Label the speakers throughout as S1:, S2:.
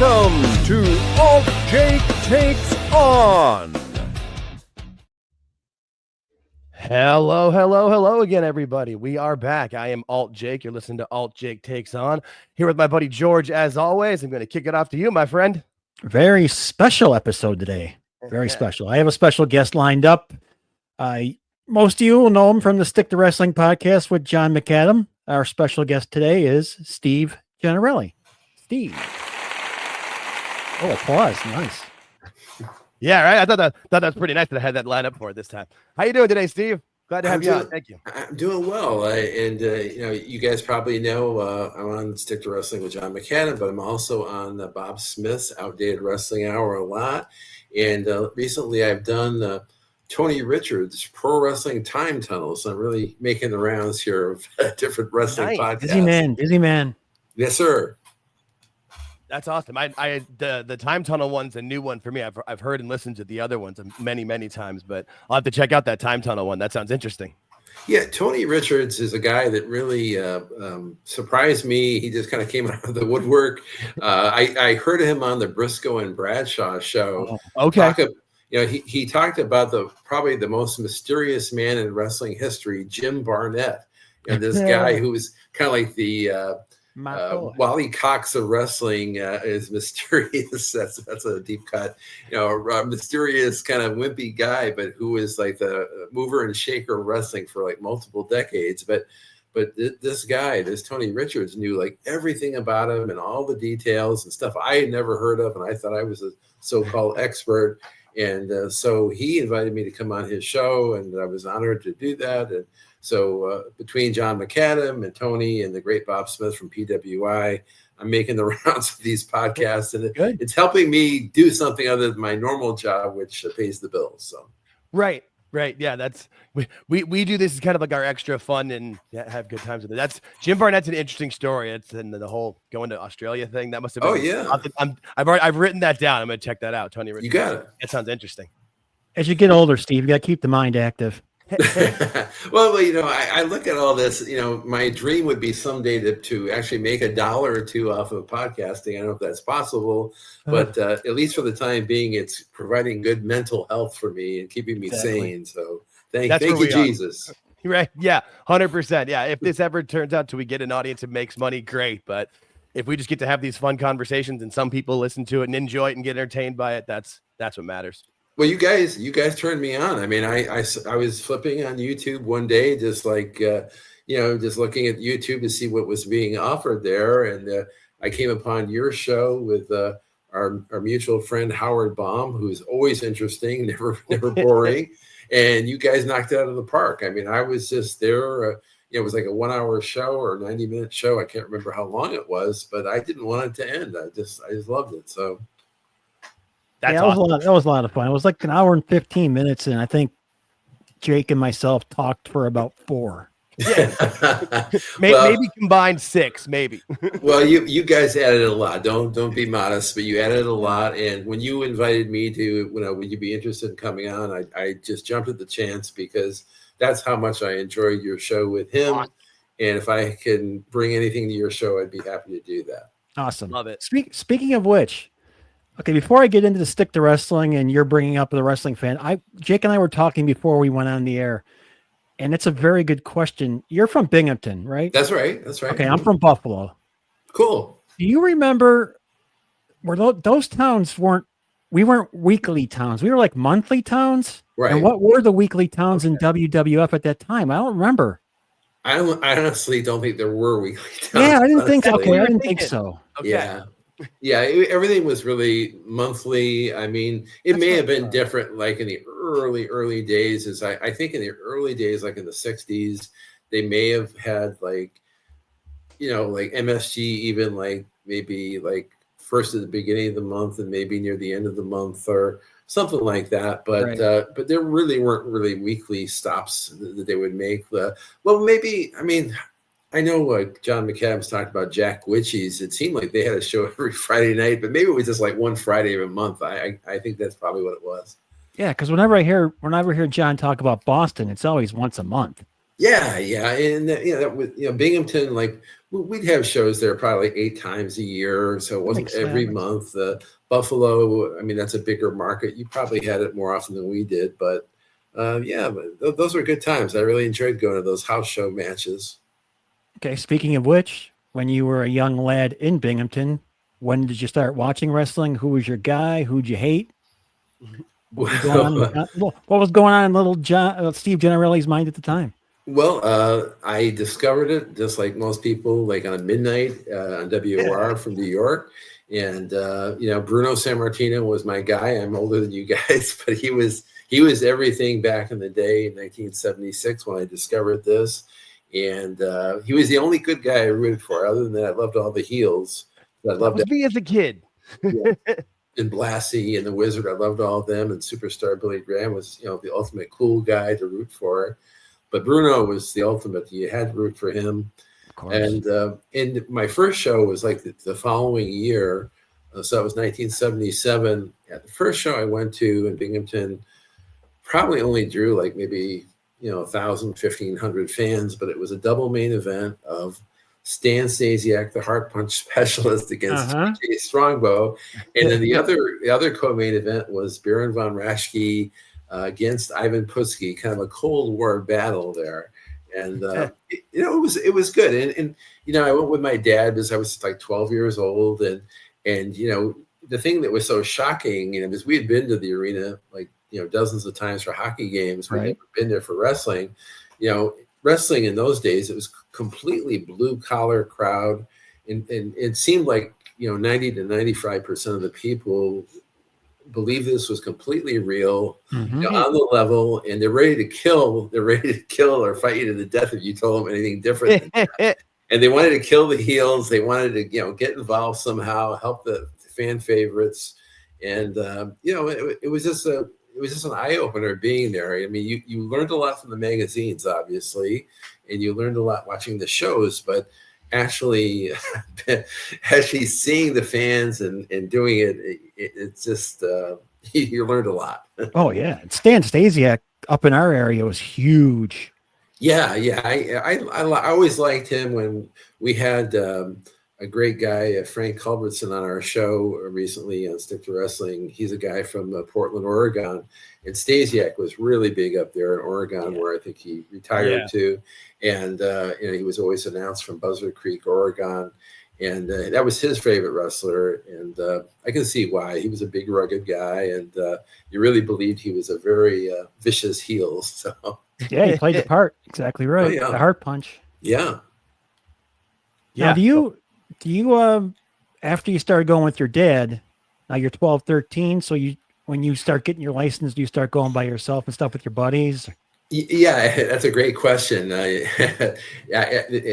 S1: Welcome to AltJakeTakesOn. Hello again, everybody. We are back. I am AltJake. You're listening to AltJakeTakesOn. Here with my buddy George, as always. I'm going to kick it off to you, my friend.
S2: Very special episode today. Very special. I have a special guest lined up. Most of you will know him from the Stick to Wrestling podcast with John McAdam. Our special guest today is Steve Gennarelli. Steve. Oh, applause. Nice.
S1: Yeah, right. I thought that's pretty nice that I had that lined up for it this time. How you doing today, Steve? Glad to have you on. Thank you.
S3: I'm doing well. You guys probably know I'm on Stick to Wrestling with John McAdam, but I'm also on Bob Smith's Outdated Wrestling Hour a lot. And recently I've done Tony Richards' Pro Wrestling Time Tunnel. So I'm really making the rounds here of different wrestling podcasts.
S2: Busy man.
S3: Yes, sir.
S1: That's awesome. The Time Tunnel one's a new one for me. I've heard and listened to the other ones many times, but I'll have to check out that Time Tunnel one. That sounds interesting.
S3: Yeah, Tony Richards is a guy that really surprised me. He just kind of came out of the woodwork. I heard him on the Briscoe and Bradshaw show.
S1: Okay.
S3: He talked about probably the most mysterious man in wrestling history, Jim Barnett, and this guy who was kind of like the Wally Cox of wrestling is mysterious. That's a deep cut. A mysterious kind of wimpy guy, but who is like the mover and shaker of wrestling for like multiple decades. But this guy, this Tony Richards, knew like everything about him and all the details and stuff I had never heard of, and I thought I was a so-called expert. And so he invited me to come on his show, and I was honored to do that. And so between John McAdam and Tony and the great Bob Smith from PWI, I'm making the rounds of these podcasts, and it's helping me do something other than my normal job, which pays the bills. So
S1: right. Yeah, that's we do this as kind of like our extra fun and have good times with it. That's Jim Barnett's an interesting story. It's in the whole going to Australia thing. That must have been.
S3: Oh yeah.
S1: I've written that down. I'm going to check that out. Tony Richards.
S3: You got it.
S1: That sounds interesting.
S2: As you get older, Steve, you got to keep the mind active.
S3: Well, I look at all this. My dream would be someday to actually make $1 or $2 off of podcasting. I don't know if that's possible, but at least for the time being, it's providing good mental health for me and keeping me sane. So thank you, Jesus.
S1: Right? Yeah, 100%. Yeah. If this ever turns out to we get an audience that makes money, great. But if we just get to have these fun conversations and some people listen to it and enjoy it and get entertained by it, that's what matters.
S3: Well, you guys turned me on. I mean, I was flipping on YouTube one day, just like, just looking at YouTube to see what was being offered there. And I came upon your show with our mutual friend, Howard Baum, who's always interesting, never boring. And you guys knocked it out of the park. I mean, I was just there. It was like a 1-hour show or a 90-minute show. I can't remember how long it was, but I didn't want it to end. I just loved it. So.
S1: That's
S2: awesome. That was a lot of fun. It was like 1 hour and 15 minutes, and I think Jake and myself talked for about 4.
S1: Yeah. maybe combined 6, maybe.
S3: Well, you guys added a lot. Don't be modest, but you added a lot. And when you invited me to, would you be interested in coming on? I just jumped at the chance because that's how much I enjoyed your show with him. Awesome. And if I can bring anything to your show, I'd be happy to do that.
S2: Awesome.
S1: Love it.
S2: Speaking of which. Okay, before I get into the Stick to Wrestling and you're bringing up the wrestling fan, Jake and I were talking before we went on the air, and it's a very good question. You're from Binghamton, right?
S3: That's right.
S2: Okay, I'm from Buffalo.
S3: Cool.
S2: Do you remember where those towns weren't weekly towns? We were like monthly towns?
S3: Right.
S2: And what were the weekly towns in WWF at that time? I don't remember.
S3: I honestly don't think there were weekly towns.
S2: Yeah, I didn't think so. Okay, I didn't think so.
S3: Okay. Yeah, everything was really monthly. I mean, it may have been different like in the early days. I think in the early days, like in the 60s, they may have had like MSG even like maybe like first at the beginning of the month and maybe near the end of the month or something like that. But but there really weren't really weekly stops that they would make. Well, maybe, I mean, I know John McAdam's talked about Jack Witchies. It seemed like they had a show every Friday night, but maybe it was just like one Friday every month. I think that's probably what it was.
S2: Yeah, because whenever I hear John talk about Boston, it's always once a month.
S3: Yeah, and that was Binghamton. Like we'd have shows there probably like 8 times a year, so it wasn't every month. Buffalo, I mean, that's a bigger market. You probably had it more often than we did, but but those were good times. I really enjoyed going to those house show matches.
S2: Okay, speaking of which, when you were a young lad in Binghamton, when did you start watching wrestling? Who was your guy? Who'd you hate? What was going on in little Steve Gennarelli's mind at the time?
S3: Well, I discovered it just like most people, like on midnight on WOR from New York. And, Bruno Sammartino was my guy. I'm older than you guys, but he was everything back in the day in 1976 when I discovered this. And he was the only good guy I rooted for. Other than that, I loved all the heels. I loved
S1: me as a kid.
S3: And Blassie and the Wizard, I loved all of them. And Superstar Billy Graham was, the ultimate cool guy to root for. But Bruno was the ultimate. You had to root for him. And my first show was like the following year. So it was 1977. Yeah, the first show I went to in Binghamton probably only drew like maybe 1,000, 1,500 fans, but it was a double main event of Stan Stasiak, the Heart Punch specialist, against Jay Strongbow, and then the other co-main event was Baron von Raschke against Ivan Putski, kind of a Cold War battle there. And it was good. And I went with my dad because I was like 12 years old, and the thing that was so shocking, because we had been to the arena like dozens of times for hockey games, we'd never been there for wrestling. Wrestling in those days, it was completely blue collar crowd, and it seemed like 90 to 95% of the people believe this was completely real, on the level, and they're ready to kill or fight you to the death if you told them anything different. And they wanted to kill the heels. They wanted to get involved somehow, help the fan favorites, and it was just an eye opener being there. I mean, you learned a lot from the magazines, obviously, and you learned a lot watching the shows, but actually seeing the fans and doing it's just you learned a lot.
S2: Oh yeah, Stan Stasiak up in our area was huge.
S3: Yeah. I always liked him. When we had a great guy, Frank Culbertson, on our show recently on Stick to Wrestling. He's a guy from Portland, Oregon, and Stasiak was really big up there in Oregon, where I think he retired to. And he was always announced from Buzzard Creek, Oregon, and that was his favorite wrestler. And I can see why. He was a big, rugged guy, and you really believed he was a very vicious heel. So
S2: yeah, he played the part exactly right.
S3: Oh, yeah.
S2: The heart punch.
S3: Yeah.
S2: Now, do you after you started going with your dad, now you're 12, 13, so when you start getting your license, do you start going by yourself and stuff with your buddies?
S3: Yeah, that's a great question. In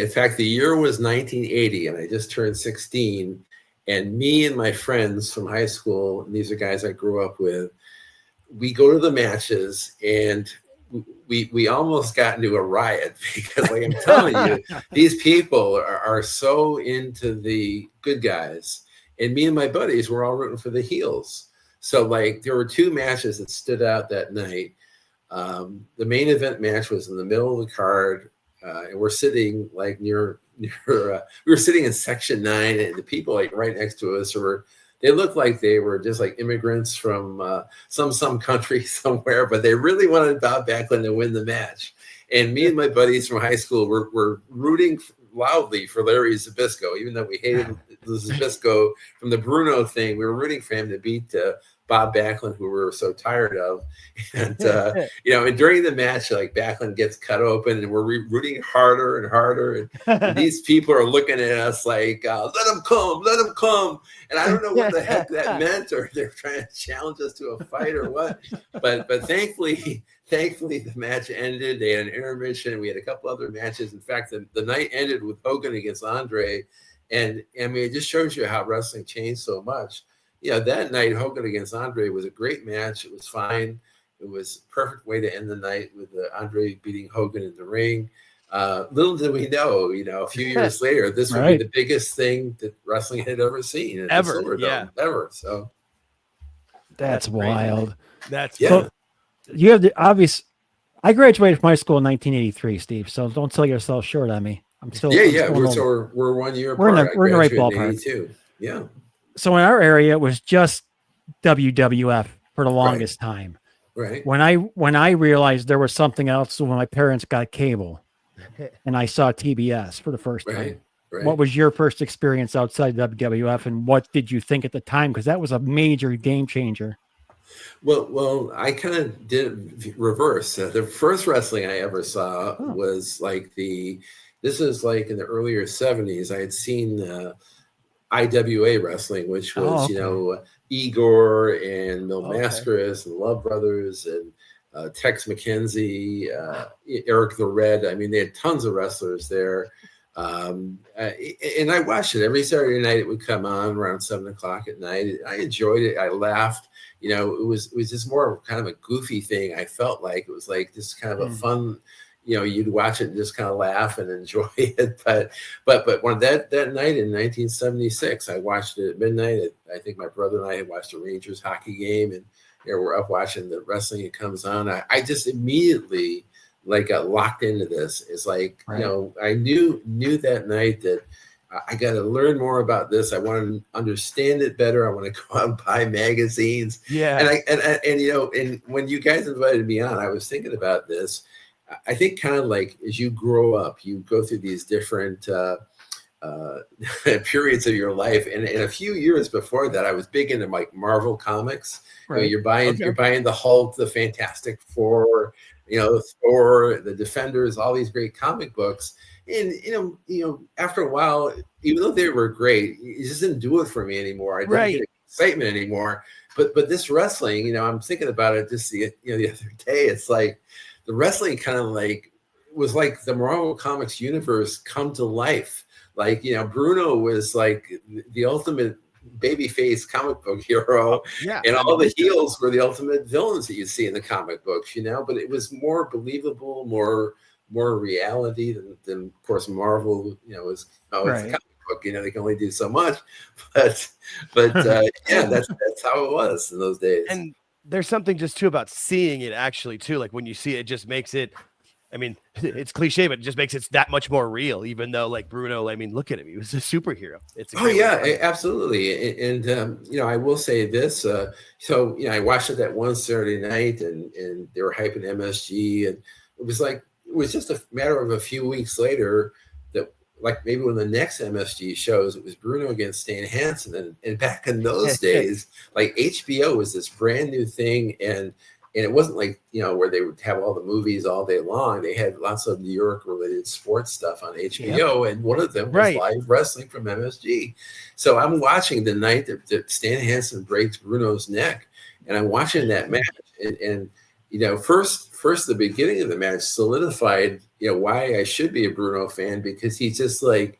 S3: fact, the year was 1980, and I just turned 16. And me and my friends from high school, and these are guys I grew up with, we go to the matches, and we almost got into a riot because, like I'm telling you, these people are so into the good guys, and me and my buddies were all rooting for the heels. So, like, there were 2 matches that stood out that night. The main event match was in the middle of the card, and we're sitting like near we were sitting in section 9, and the people like right next to us they looked like they were just like immigrants from some country somewhere, but they really wanted Bob Backlund to win the match. And me and my buddies from high school were rooting loudly for Larry Zbyszko, even though we hated Zbyszko from the Bruno thing. We were rooting for him to beat Bob Backlund, who we were so tired of. And, and during the match, like, Backlund gets cut open, and we're rooting harder and harder. And these people are looking at us like, let him come. And I don't know what the heck that meant, or they're trying to challenge us to a fight or what. But thankfully, the match ended. They had an intermission. We had a couple other matches. In fact, the night ended with Hogan against Andre. And I mean, it just shows you how wrestling changed so much. That night, Hogan against Andre was a great match. It was fine. It was a perfect way to end the night with Andre beating Hogan in the ring. Little did we know, a few years later, this would be the biggest thing that wrestling had ever seen. Ever. So
S2: that's wild.
S1: That's
S2: So you have the I graduated from high school in 1983, Steve. So don't sell yourself short on me. I'm still.
S3: Yeah. We're 1 year
S2: apart. We're in the right
S3: ballpark.
S2: ballpark.
S3: Yeah.
S2: So in our area, it was just WWF for the longest time.
S3: Right.
S2: When I realized there was something else, when my parents got cable, and I saw TBS for the first time. Right. What was your first experience outside WWF, and what did you think at the time? Because that was a major game changer.
S3: Well, I kind of did reverse. The first wrestling I ever saw was this is like in the earlier 70s. I had seen IWA wrestling, which was, Igor and Mil Mascaras and Love Brothers and Tex McKenzie, Eric the Red. I mean, they had tons of wrestlers there. And I watched it every Saturday night. It would come on around 7:00 at night. I enjoyed it. I laughed. It was just more kind of a goofy thing. I felt like it was like this kind of a fun, you'd watch it and just kind of laugh and enjoy it. But when that night in 1976, I watched it at midnight. I think my brother and I had watched a Rangers hockey game, and we're up watching the wrestling. It comes on. I just immediately got locked into this. It's like, I knew that night that I got to learn more about this. I want to understand it better. I want to go out and buy magazines. Yeah. And when you guys invited me on, I was thinking about this. I think kind of like as you grow up, you go through these different periods of your life. And a few years before that, I was big into Marvel comics. Right. You're buying the Hulk, the Fantastic Four, Thor, the Defenders, all these great comic books. And after a while, even though they were great, it just didn't do it for me anymore. I didn't get excitement anymore. But this wrestling, I'm thinking about it just the other day. It's like the wrestling kind of was like the Marvel Comics universe come to life. Bruno was like the ultimate babyface comic book hero, and all the heels were the ultimate villains that you see in the comic books, but it was more believable, more reality than of course Marvel, is it's a comic book, they can only do so much, but that's how it was in those days.
S1: And there's something just too about seeing it actually too, like when you see it, it just makes it, I mean, it's cliche, but it just makes it that much more real, even though Bruno, I mean, look at him. He was a superhero.
S3: Absolutely. And I will say this. I watched it that one Saturday night and they were hyping MSG, and it was just a matter of a few weeks later that maybe when the next MSG shows, it was Bruno against Stan Hansen. And back in those days, HBO was this brand new thing. And it wasn't where they would have all the movies all day long. They had lots of New York related sports stuff on HBO. And one of them was live wrestling from MSG. So I'm watching the night that Stan Hansen breaks Bruno's neck, and I'm watching that match. And first the beginning of the match solidified, why I should be a Bruno fan, because he's just like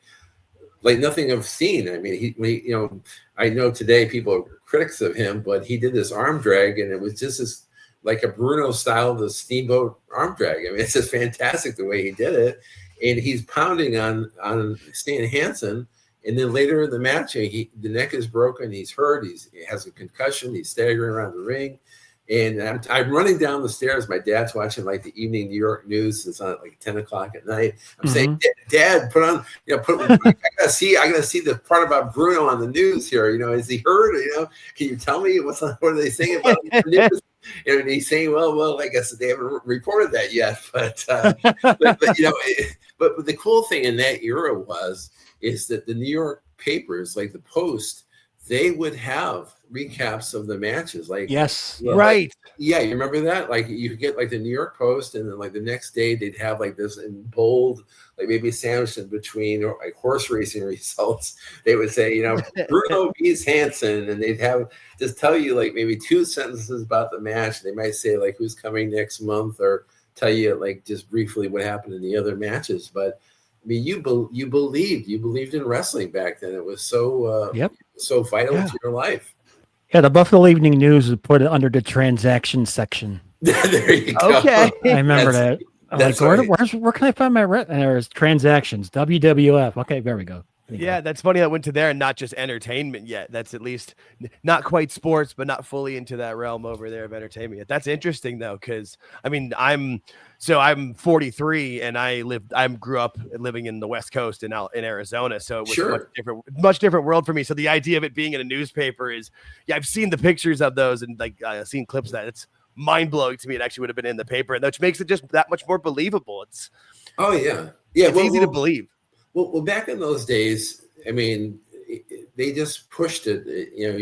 S3: nothing I've seen. I mean, I know today people are critics of him, but he did this arm drag, and it was just as like a Bruno style, the steamboat arm drag. I mean, it's just fantastic the way he did it. And he's pounding on Stan Hansen. And then later in the match, the neck is broken. He's hurt. He has a concussion. He's staggering around the ring. And I'm running down the stairs. My dad's watching the evening New York news. It's on at 10 o'clock at night. I'm saying, Dad, put on, I gotta see the part about Bruno on the news here. Is he hurt? Can you tell me what are they saying about the news? And he's saying, well, I guess they haven't reported that yet. But but the cool thing in that era is that the New York papers, like the Post, they would have recaps of the matches. You remember that? You could get the New York Post, and then the next day they'd have this in bold, maybe sandwiched in between, or horse racing results. They would say, Bruno beats Hansen, and they'd have just tell you maybe two sentences about the match. They might say who's coming next month, or tell you just briefly what happened in the other matches. But I mean, you believed in wrestling back then. It was so so vital to your life.
S2: Yeah, the Buffalo Evening News would put it under the transaction section.
S3: There you go.
S2: Okay, I remember that. I'm where can I find my there's transactions, WWF. Okay, there we go.
S1: Yeah, that's funny. I went to there and not just entertainment yet. That's at least not quite sports, but not fully into that realm over there of entertainment yet. That's interesting though, because I mean, I'm 43 and I grew up living in the West Coast in Arizona, so it was a much different world for me. So the idea of it being in a newspaper is, yeah, I've seen the pictures of those and like I've seen clips of that. It's mind blowing to me. It actually would have been in the paper, and which makes it just that much more believable. It's it's easy to believe.
S3: Well, back in those days, I mean, they just pushed it. You know,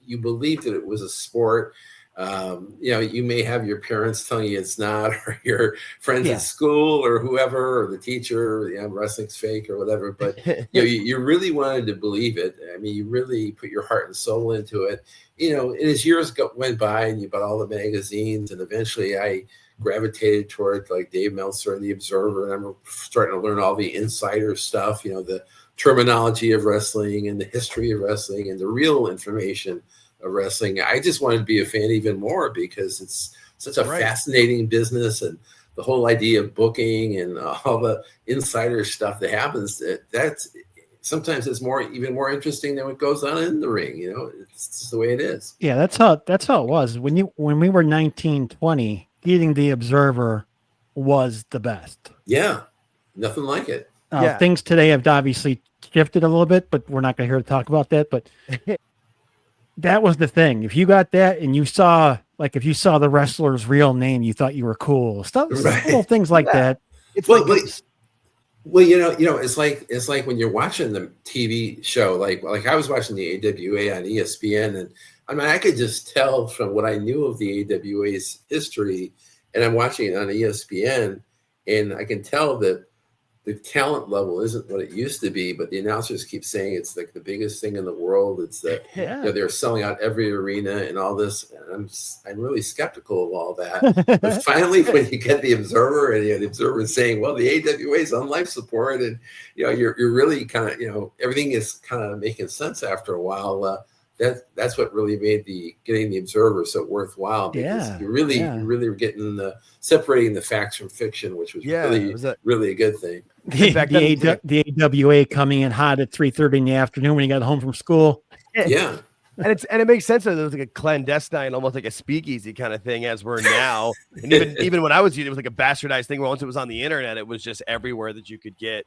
S3: you believed that it was a sport. You know, you may have your parents telling you it's not, or your friends at school, or whoever, or the teacher, you know, wrestling's fake or whatever. But you know, you really wanted to believe it. I mean, you really put your heart and soul into it. You know, and as years went by, and you bought all the magazines, and eventually I gravitated toward like Dave Meltzer and the Observer, and I'm starting to learn all the insider stuff, you know, the terminology of wrestling and the history of wrestling and the real information of wrestling. I just wanted to be a fan even more because it's such a fascinating business, and the whole idea of booking and all the insider stuff that happens, that's sometimes it's even more interesting than what goes on in the ring. You know, it's just the way it is.
S2: Yeah, that's how it was when we were 19, 20. Getting the Observer was the best.
S3: Yeah, nothing like it.
S2: Things today have obviously shifted a little bit, but we're not going to hear to talk about that. But that was the thing. If you got that and you saw the wrestler's real name, you thought you were cool. Little things like that.
S3: It's well, you know, it's like when you're watching the TV show, like I was watching the AWA on ESPN, and I mean, I could just tell from what I knew of the AWA's history, and I'm watching it on ESPN, and I can tell that the talent level isn't what it used to be, but the announcers keep saying it's like the biggest thing in the world. It's that you know, they're selling out every arena and all this. And I'm really skeptical of all that. But finally, when you get the Observer, and the Observer is saying, well, the AWA is on life support, and you know, you're really kind of, you know, everything is kind of making sense after a while. That's what really made getting the Observer so worthwhile, because you really were getting separating the facts from fiction, which was really a good thing.
S2: The AWA coming in hot at 3:30 in the afternoon when you got home from school.
S3: Yeah.
S1: And it makes sense that it was like a clandestine, almost like a speakeasy kind of thing as we're now. And even when I was, it was like a bastardized thing where once it was on the internet, it was just everywhere that you could get.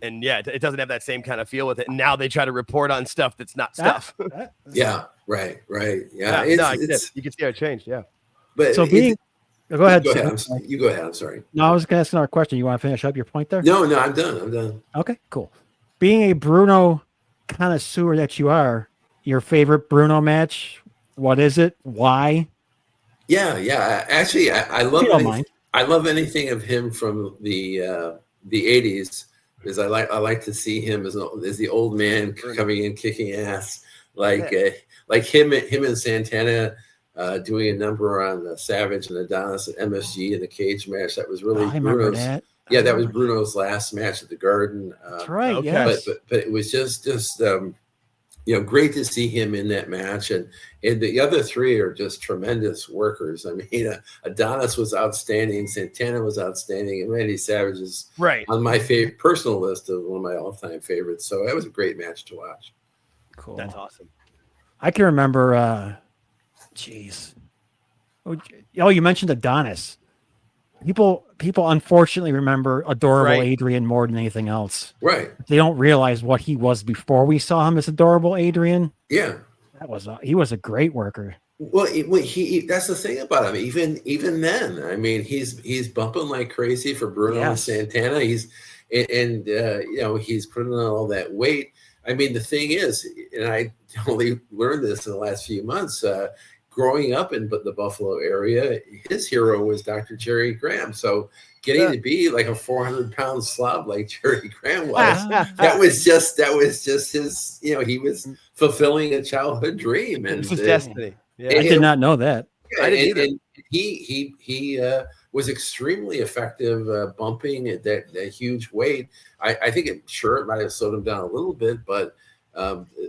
S1: And yeah, it doesn't have that same kind of feel with it. And now they try to report on stuff that's not stuff.
S3: Yeah, right. Yeah,
S1: you can see how it changed. Yeah.
S3: But
S2: so go ahead.
S3: You go ahead. I'm sorry.
S2: No, I was going to ask another question. You want to finish up your point there?
S3: No, I'm done.
S2: Okay, cool. Being a Bruno connoisseur that you are, your favorite Bruno match, what is it? Why?
S3: Yeah. Actually, I love anything of him from the 80s. Because I like to see him as the old man coming in kicking ass, like him and Santana doing a number on Savage and Adonis at MSG in the cage match. That was really Bruno's. That was Bruno's last match at the Garden.
S2: That's right.
S1: Okay.
S2: Yes.
S3: But it was just you know, great to see him in that match, and the other three are just tremendous workers. I mean, Adonis was outstanding, Santana was outstanding, and Randy Savage is on my personal list of one of my all-time favorites. So that was a great match to watch.
S2: Cool.
S1: That's awesome.
S2: I can remember. Oh, you mentioned Adonis. People unfortunately remember Adorable Adrian more than anything else.
S3: Right.
S2: They don't realize what he was before we saw him as Adorable Adrian.
S3: Yeah.
S2: He was a great worker.
S3: Well, he that's the thing about him. Even then, I mean, he's bumping like crazy for Bruno and Santana. He's you know, he's putting on all that weight. I mean, the thing is, and I only learned this in the last few months, growing up in the Buffalo area, his hero was Dr. Jerry Graham. So getting to be like a 400-pound slob like Jerry Graham was, that was just his, you know, he was fulfilling a childhood dream. And
S1: it's destiny.
S2: Yeah. I did not know that.
S1: I didn't either.
S3: And he was extremely effective bumping at that huge weight. I think it might have slowed him down a little bit, but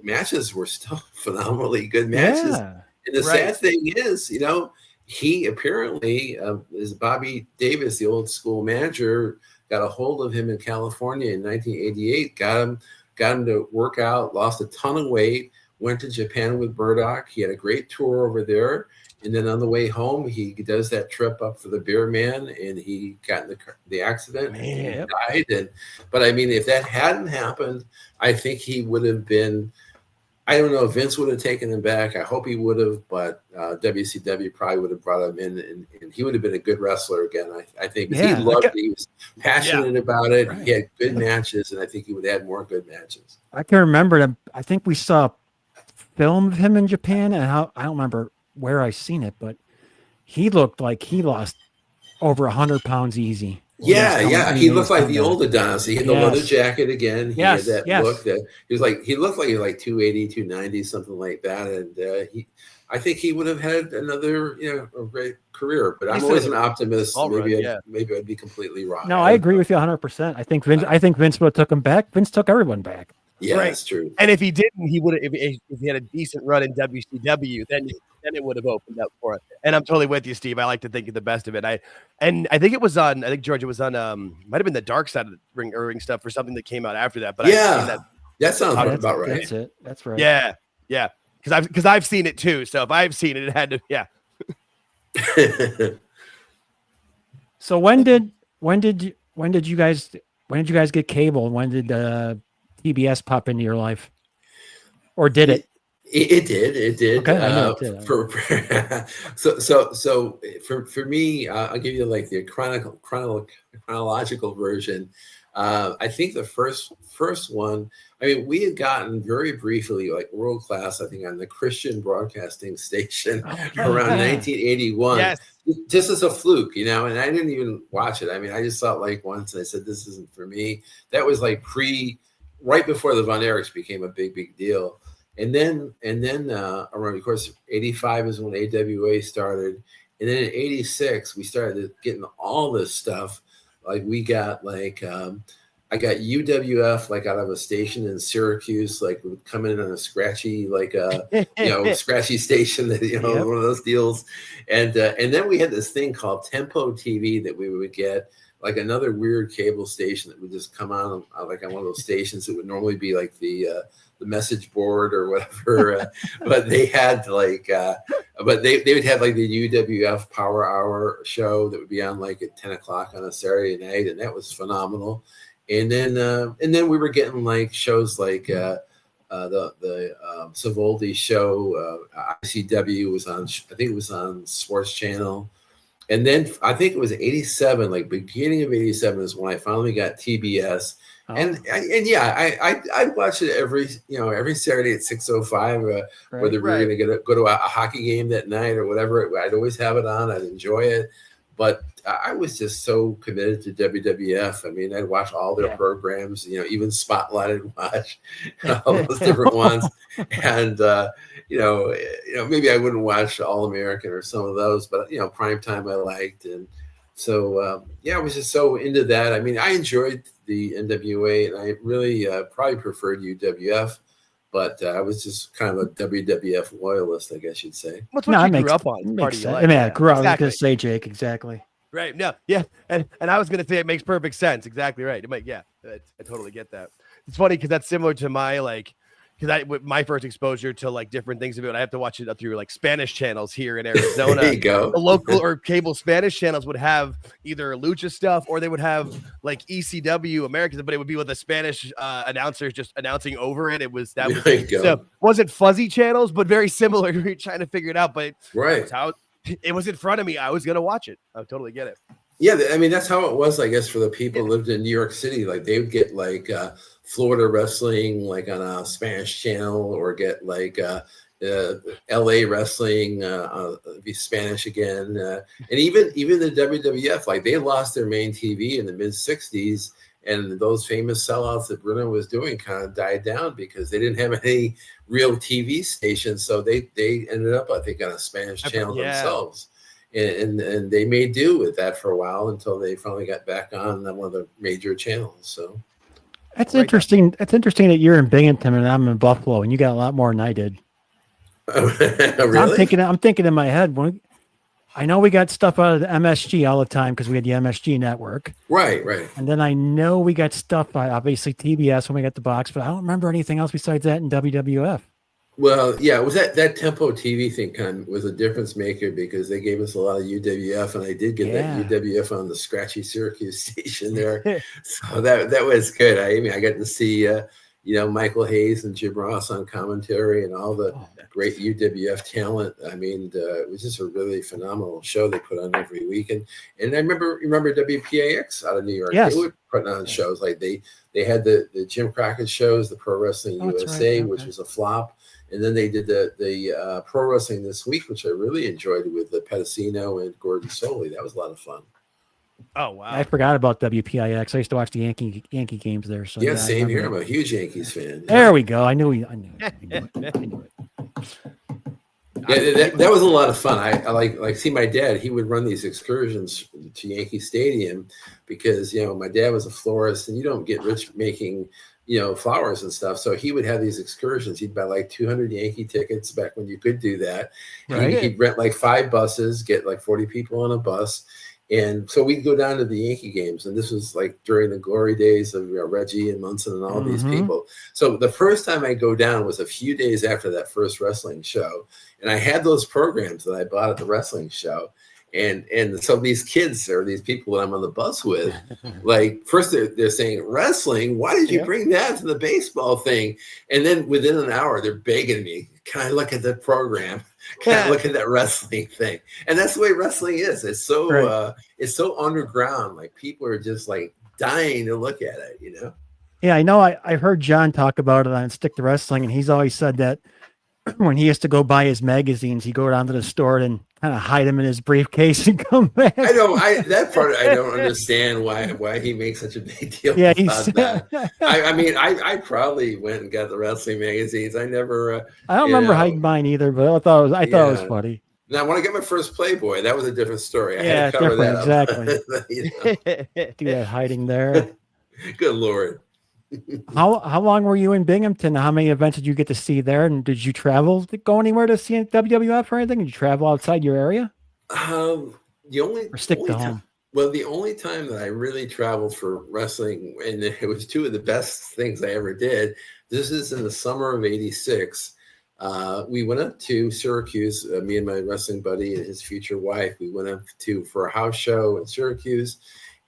S3: matches were still phenomenally good matches.
S2: Yeah.
S3: And the sad thing is, you know, he apparently, is Bobby Davis, the old school manager, got a hold of him in California in 1988, got him got him to work out, lost a ton of weight, went to Japan with Murdoch. He had a great tour over there. And then on the way home, he does that trip up for the Beer Man, and he got in the accident and died. But I mean, if that hadn't happened, I think he would have been. I don't know if Vince would have taken him back. I hope he would have, but WCW probably would have brought him in, and he would have been a good wrestler again. I think he loved it. He was passionate about it. Right. He had good matches, and I think he would have had more good matches.
S2: I can remember them. I think we saw film of him in Japan, and I don't remember where I seen it, but he looked like he lost over 100 pounds easy.
S3: Yeah. He looked like the old Adonis. He had the leather jacket again. He had that look that he looked like he was like 280, 290, something like that. And I think he would have had another, a great career. But I'm always an optimist. Maybe I'd be completely wrong.
S2: No, I agree with you 100%. I think Vince would have took him back. Vince took everyone back.
S3: Yeah, that's true.
S1: And if he didn't, he would have. If he had a decent run in WCW, then it would have opened up for it. And I'm totally with you, Steve. I like to think of the best of it. I think it was on. I think George, it was on. Might have been the Dark Side of the Ring stuff or something that came out after that. But
S3: that sounds about right.
S2: That's it. That's right.
S1: Yeah. Because I've seen it too. So if I've seen it, it had to.
S2: So when did you guys get cable? When did TBS pop into your life, or did it?
S3: It did. Okay, I know it did. So for me, I'll give you like the chronological version. I think the first one. I mean, we had gotten very briefly like world class. I think on the Christian Broadcasting Station around 1981. Yes. Just as a fluke, and I didn't even watch it. I mean, I just saw it like once, and I said, "This isn't for me." That was like right before the Von Erichs became a big deal. And then around, of course, 85 is when AWA started. And then in 86, we started getting all this stuff. Like we got I got UWF like out of a station in Syracuse, like would come in on a scratchy, scratchy station that, one of those deals. And then we had this thing called Tempo TV that we would get, like another weird cable station that would just come on like on one of those stations that would normally be like the message board or whatever, but they had but they would have like the UWF Power Hour show that would be on like at 10 o'clock on a Saturday night, and that was phenomenal. And then we were getting like shows like the Savoldi show, ICW was on, I think it was on Sports Channel. And then I think it was 87, like beginning of 87 is when I finally got TBS. Oh. And I'd watch it every Saturday at 6:05, whether we were going to go to a hockey game that night or whatever. I'd always have it on. I'd enjoy it. But I was just so committed to WWF. I mean, I'd watch all their programs, even Spotlight I'd watch, all those different ones. And, maybe I wouldn't watch All American or some of those, but, Primetime I liked. And so, I was just so into that. I mean, I enjoyed the NWA, and I really probably preferred UWF. But I was just kind of a WWF loyalist, I guess you'd say.
S1: What's what you grew up on?
S2: I grew up. I was going to say, Jake, exactly.
S1: Right. No. Yeah. And I was going to say it makes perfect sense. Exactly right. I totally get that. It's funny because that's similar to my my first exposure to like different things of it. I have to watch it through like Spanish channels here in Arizona.
S3: There you go.
S1: The local or cable Spanish channels would have either lucha stuff or they would have like ECW Americans, but it would be with the Spanish announcers just announcing over it. It wasn't fuzzy channels, but very similar. We were trying to figure it out, but it was in front of me. I was gonna watch it. I totally get it.
S3: Yeah, I mean that's how it was, I guess, for the people who lived in New York City. Like they would get like Florida wrestling like on a Spanish channel, or get like LA wrestling be Spanish again, and even the WWF, like they lost their main TV in the mid '60s, and those famous sellouts that Bruno was doing kind of died down because they didn't have any real TV stations, so they ended up, I think, on a Spanish channel themselves. And they made do with that for a while until they finally got back on one of the major channels. So
S2: that's interesting. It's interesting that you're in Binghamton and I'm in Buffalo, and you got a lot more than I did.
S3: Really?
S2: I'm thinking in my head, I know we got stuff out of the MSG all the time because we had the MSG network.
S3: Right.
S2: And then I know we got stuff by obviously TBS when we got the box, but I don't remember anything else besides that in WWF.
S3: Well, yeah, it was that Tempo TV thing kind of was a difference maker because they gave us a lot of UWF, and I did get that UWF on the scratchy Syracuse station there. So that was good. I got to see Michael Hayes and Jim Ross on commentary and all the great UWF talent. It was just a really phenomenal show they put on every week. And I remember WPAX out of New York.
S2: Yes.
S3: They would put on shows like they had the Jim Crockett shows, the Pro Wrestling USA, which was a flop. And then they did the Pro Wrestling This Week, which I really enjoyed with the Pedicino and Gordon Soley. That was a lot of fun.
S1: Oh, wow.
S2: I forgot about WPIX. I used to watch the Yankee games there. So
S3: same here. I'm a huge Yankees fan.
S2: There we go. I knew it.
S3: Yeah, that was a lot of fun. I like see my dad. He would run these excursions to Yankee Stadium because my dad was a florist, and you don't get rich making flowers and stuff. So he would have these excursions. He'd buy like 200 Yankee tickets back when you could do that. Right. He'd rent like 5 buses, get like 40 people on a bus. And so we'd go down to the Yankee games. And this was like during the glory days of Reggie and Munson and all these people. So the first time I go down was a few days after that first wrestling show. And I had those programs that I bought at the wrestling show. And so these kids or these people that I'm on the bus with, like first they're saying, wrestling, why did you bring that to the baseball thing? And then within an hour, they're begging me, can I look at that program? Can I look at that wrestling thing? And that's the way wrestling is. It's so it's so underground. Like people are just like dying to look at it,
S2: Yeah, I know. I heard John talk about it on Stick to Wrestling, and he's always said that when he used to go buy his magazines, he'd go down to the store and kind of hide them in his briefcase and come back.
S3: That part I don't understand why he makes such a big deal about that. I probably went and got the wrestling magazines. I never.
S2: I don't remember hiding mine either, but I thought it was funny.
S3: Now, when I got my first Playboy, that was a different story. I had to
S2: cover
S3: that
S2: exactly. Do that hiding there.
S3: Good Lord.
S2: How long were you in Binghamton? How many events did you get to see there? And did you travel to go anywhere to see WWF or anything? Did you travel outside your area?
S3: Home.
S2: The
S3: only time that I really traveled for wrestling, and it was two of the best things I ever did. This is in the summer of '86. We went up to Syracuse, me and my wrestling buddy and his future wife. We went up for a house show in Syracuse.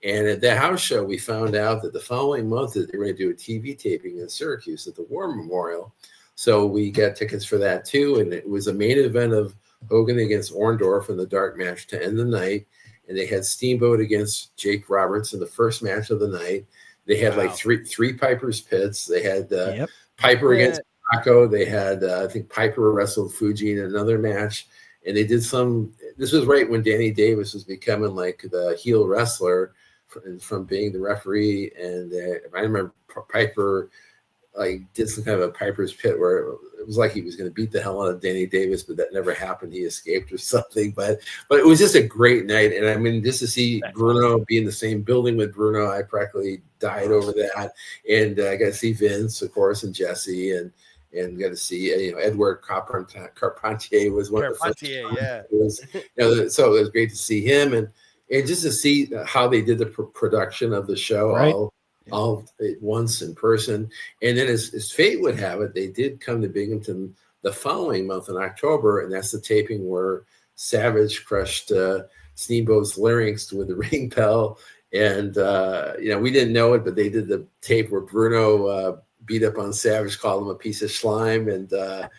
S3: And at that house show, we found out that the following month that they were going to do a TV taping in Syracuse at the War Memorial. So we got tickets for that too. And it was a main event of Hogan against Orndorff in the dark match to end the night. And they had Steamboat against Jake Roberts in the first match of the night. They had like three Piper's Pits. They had Piper against Paco. They had, I think Piper wrestled Fuji in another match. And they did this was right when Danny Davis was becoming like the heel wrestler from being the referee. And I remember Piper did some kind of a Piper's Pit where it was like he was going to beat the hell out of Danny Davis, but that never happened. He escaped or something. But it was just a great night. And just to see Bruno be in the same building with Bruno, I practically died over that. And I got to see Vince, of course, and Jesse, and got to see Edward Carpentier was one of the first. So it was great to see him and just to see how they did the production of the show all at once in person. And then as fate would have it, they did come to Binghamton the following month in October, and that's the taping where Savage crushed Steamboat's larynx with the ring bell. And we didn't know it, but they did the tape where Bruno beat up on Savage, called him a piece of slime, and that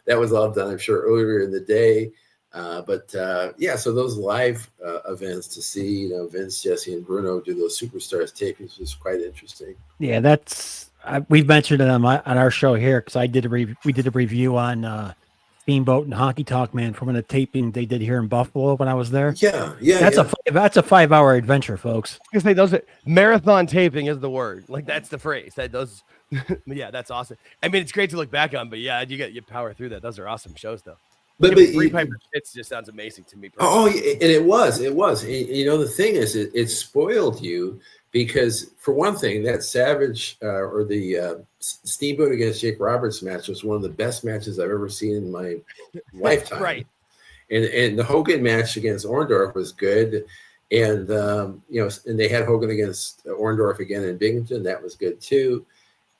S3: was all done, I'm sure, earlier in the day. So those live events to see, Vince, Jesse, and Bruno do those Superstars tapings was quite interesting. Yeah,
S2: we've mentioned them on our show here because we did a review on Steamboat and Honky Tonk Man from a taping they did here in Buffalo when I was there. That's a 5-hour adventure, folks.
S1: I was gonna say those marathon taping is the word. Like that's the phrase. That's awesome. I mean, it's great to look back on, but you power through that. Those are awesome shows, though.
S3: But
S1: Three Piper Pits just sounds amazing to me. Personally.
S3: And it was. The thing is, it spoiled you because, for one thing, that Savage or the Steamboat against Jake Roberts match was one of the best matches I've ever seen in my lifetime.
S1: Right.
S3: And the Hogan match against Orndorff was good. And, and they had Hogan against Orndorff again in Binghamton. That was good too.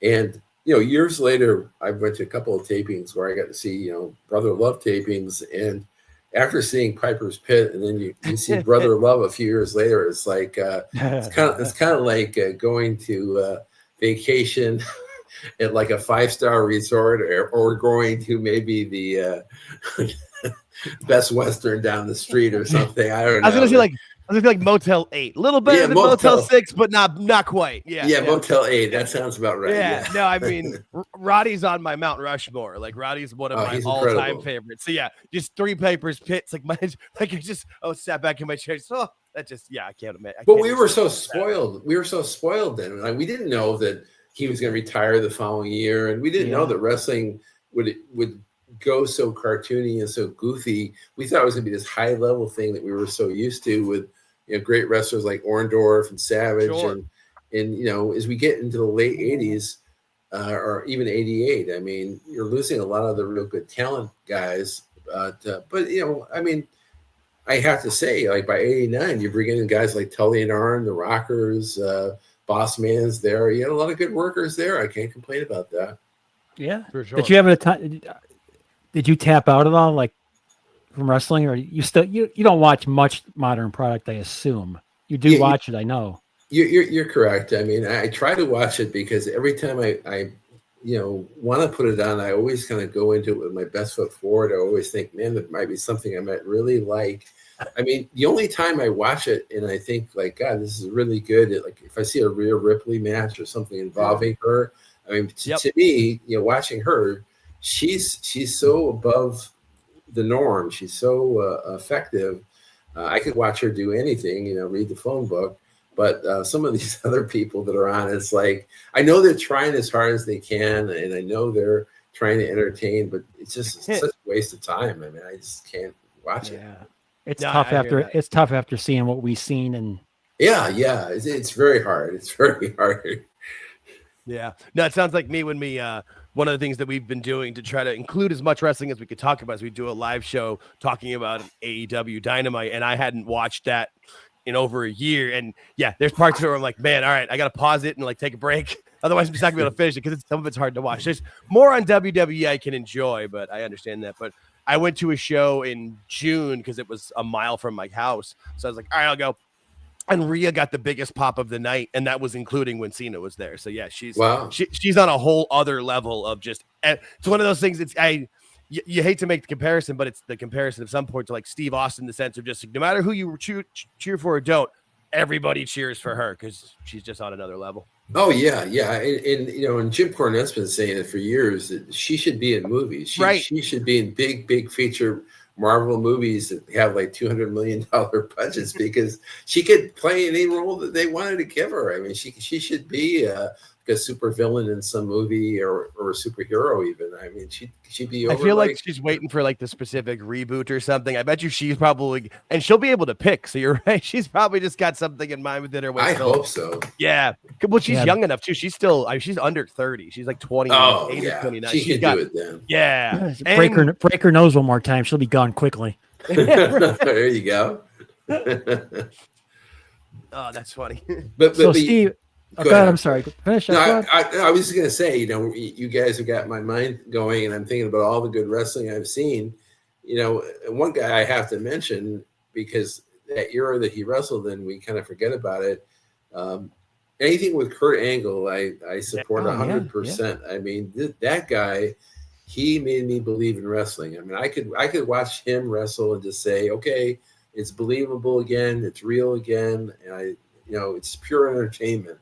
S3: And, years later, I went to a couple of tapings where I got to see, Brother Love tapings. And after seeing Piper's Pit, and then you see Brother Love a few years later, it's like, it's kind of like going to vacation at like a 5-star resort or going to maybe the Best Western down the street or something. I don't know.
S1: I was going to say like Motel 8. A little better than Motel 6, but not quite. Yeah,
S3: Motel 8. That sounds about right.
S1: Yeah. No, I mean, Roddy's on my Mount Rushmore. Like, Roddy's one of my all-time favorites. So, yeah, just 3 Piper's Pits. Like, I just, sat back in my chair. So, that just, I can't imagine.
S3: But we were so spoiled. We were so spoiled then. Like, we didn't know that he was going to retire the following year. And we didn't know that wrestling would go so cartoony and so goofy. We thought it was going to be this high-level thing that we were so used to with, great wrestlers like Orndorff and Savage, and as we get into the late 80s or even 88, I mean, you're losing a lot of the real good talent guys. But I mean, I have to say, like by 89, you bring in guys like Tully and Arn, the Rockers, Boss Man's there. You had a lot of good workers there. I can't complain about that.
S2: Yeah,
S1: for sure.
S2: Did you have a time? Did you tap out at all, like from wrestling, or you still you don't watch much modern product? I assume you do watch it. I know.
S3: You're correct. I mean, I try to watch it because every time I want to put it on, I always kind of go into it with my best foot forward. I always think, man, there might be something I might really like. I mean, the only time I watch it and I think like, God, this is really good. Like if I see a Rhea Ripley match or something involving her, I mean, to me, watching her, she's so above the norm. She's so effective. I could watch her do anything, read the phone book. But some of these other people that are on, it's like, I know they're trying as hard as they can, and I know they're trying to entertain, but it's just such a waste of time. I mean, I just can't watch it.
S2: It's tough after seeing what we've seen. And
S3: it's very hard. It's very hard.
S1: Yeah. No, it sounds like me when we one of the things that we've been doing to try to include as much wrestling as we could talk about is we do a live show talking about AEW Dynamite, and I hadn't watched that in over a year. And there's parts of it where I'm like, man, all right, I got to pause it and like take a break. Otherwise I'm just not gonna be able to finish it because some of it's hard to watch. There's more on WWE I can enjoy, but I understand that. But I went to a show in June because it was a mile from my house. So I was like, all right, I'll go. And Rhea got the biggest pop of the night, and that was including when Cena was there. So she's on a whole other level of just. It's one of those things. You hate to make the comparison, but it's the comparison of some point to like Steve Austin, in the sense of just no matter who you cheer for or don't, everybody cheers for her because she's just on another level.
S3: Oh yeah, and Jim Cornette's been saying it for years that she should be in movies. She should be in big feature Marvel movies that have like $200 million budgets because she could play any role that they wanted to give her. I mean, she should be a super villain in some movie or a superhero even. I mean, she'd be over.
S1: I feel like she's waiting for like the specific reboot or something. I bet you she's probably, and she'll be able to pick. So you're right. She's probably just got something in mind within her.
S3: I hope so.
S1: Yeah. Well, she's young enough too. She's still, she's under 30. She's like 28 or 29.
S3: She can do it then.
S1: Yeah.
S2: Break her nose one more time. She'll be gone quickly.
S3: There you go.
S1: Oh, that's funny.
S2: But Steve, go ahead. I'm sorry. Finish.
S3: No, I was just going to say, you guys have got my mind going, and I'm thinking about all the good wrestling I've seen. One guy I have to mention, because that era that he wrestled in, we kind of forget about it. Anything with Kurt Angle, I support 100%. I mean, that guy, he made me believe in wrestling. I mean, I could watch him wrestle and just say, okay, it's believable again, it's real again, and it's pure entertainment.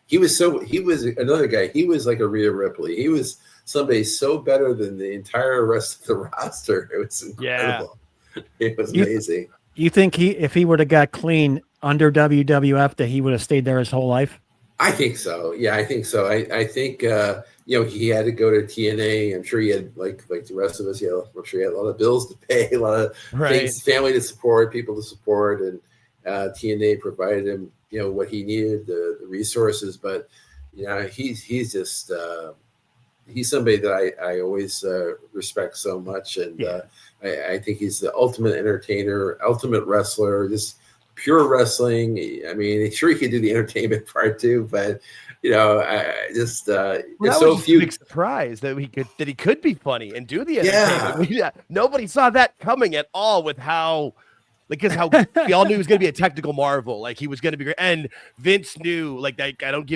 S3: He was another guy. He was like a Rhea Ripley. He was somebody so better than the entire rest of the roster. It was incredible. Yeah. It was amazing.
S2: You think if he would have got clean under WWF, that he would have stayed there his whole life?
S3: I think so. Yeah, I think so. I think he had to go to TNA. I'm sure he had like the rest of us. I'm sure he had a lot of bills to pay, a lot of things, family to support, people to support, and TNA provided him what he needed, the resources. But he's just he's somebody that I always respect so much, and I think he's the ultimate entertainer, ultimate wrestler, just pure wrestling. I mean, sure, he could do the entertainment part too, but I just
S1: that
S3: so
S1: was
S3: few.
S1: A big surprise that he could be funny and do the entertainment. Nobody saw that coming at all with how. Because we all knew he was going to be a technical marvel, like he was going to be great, and Vince knew. Like I don't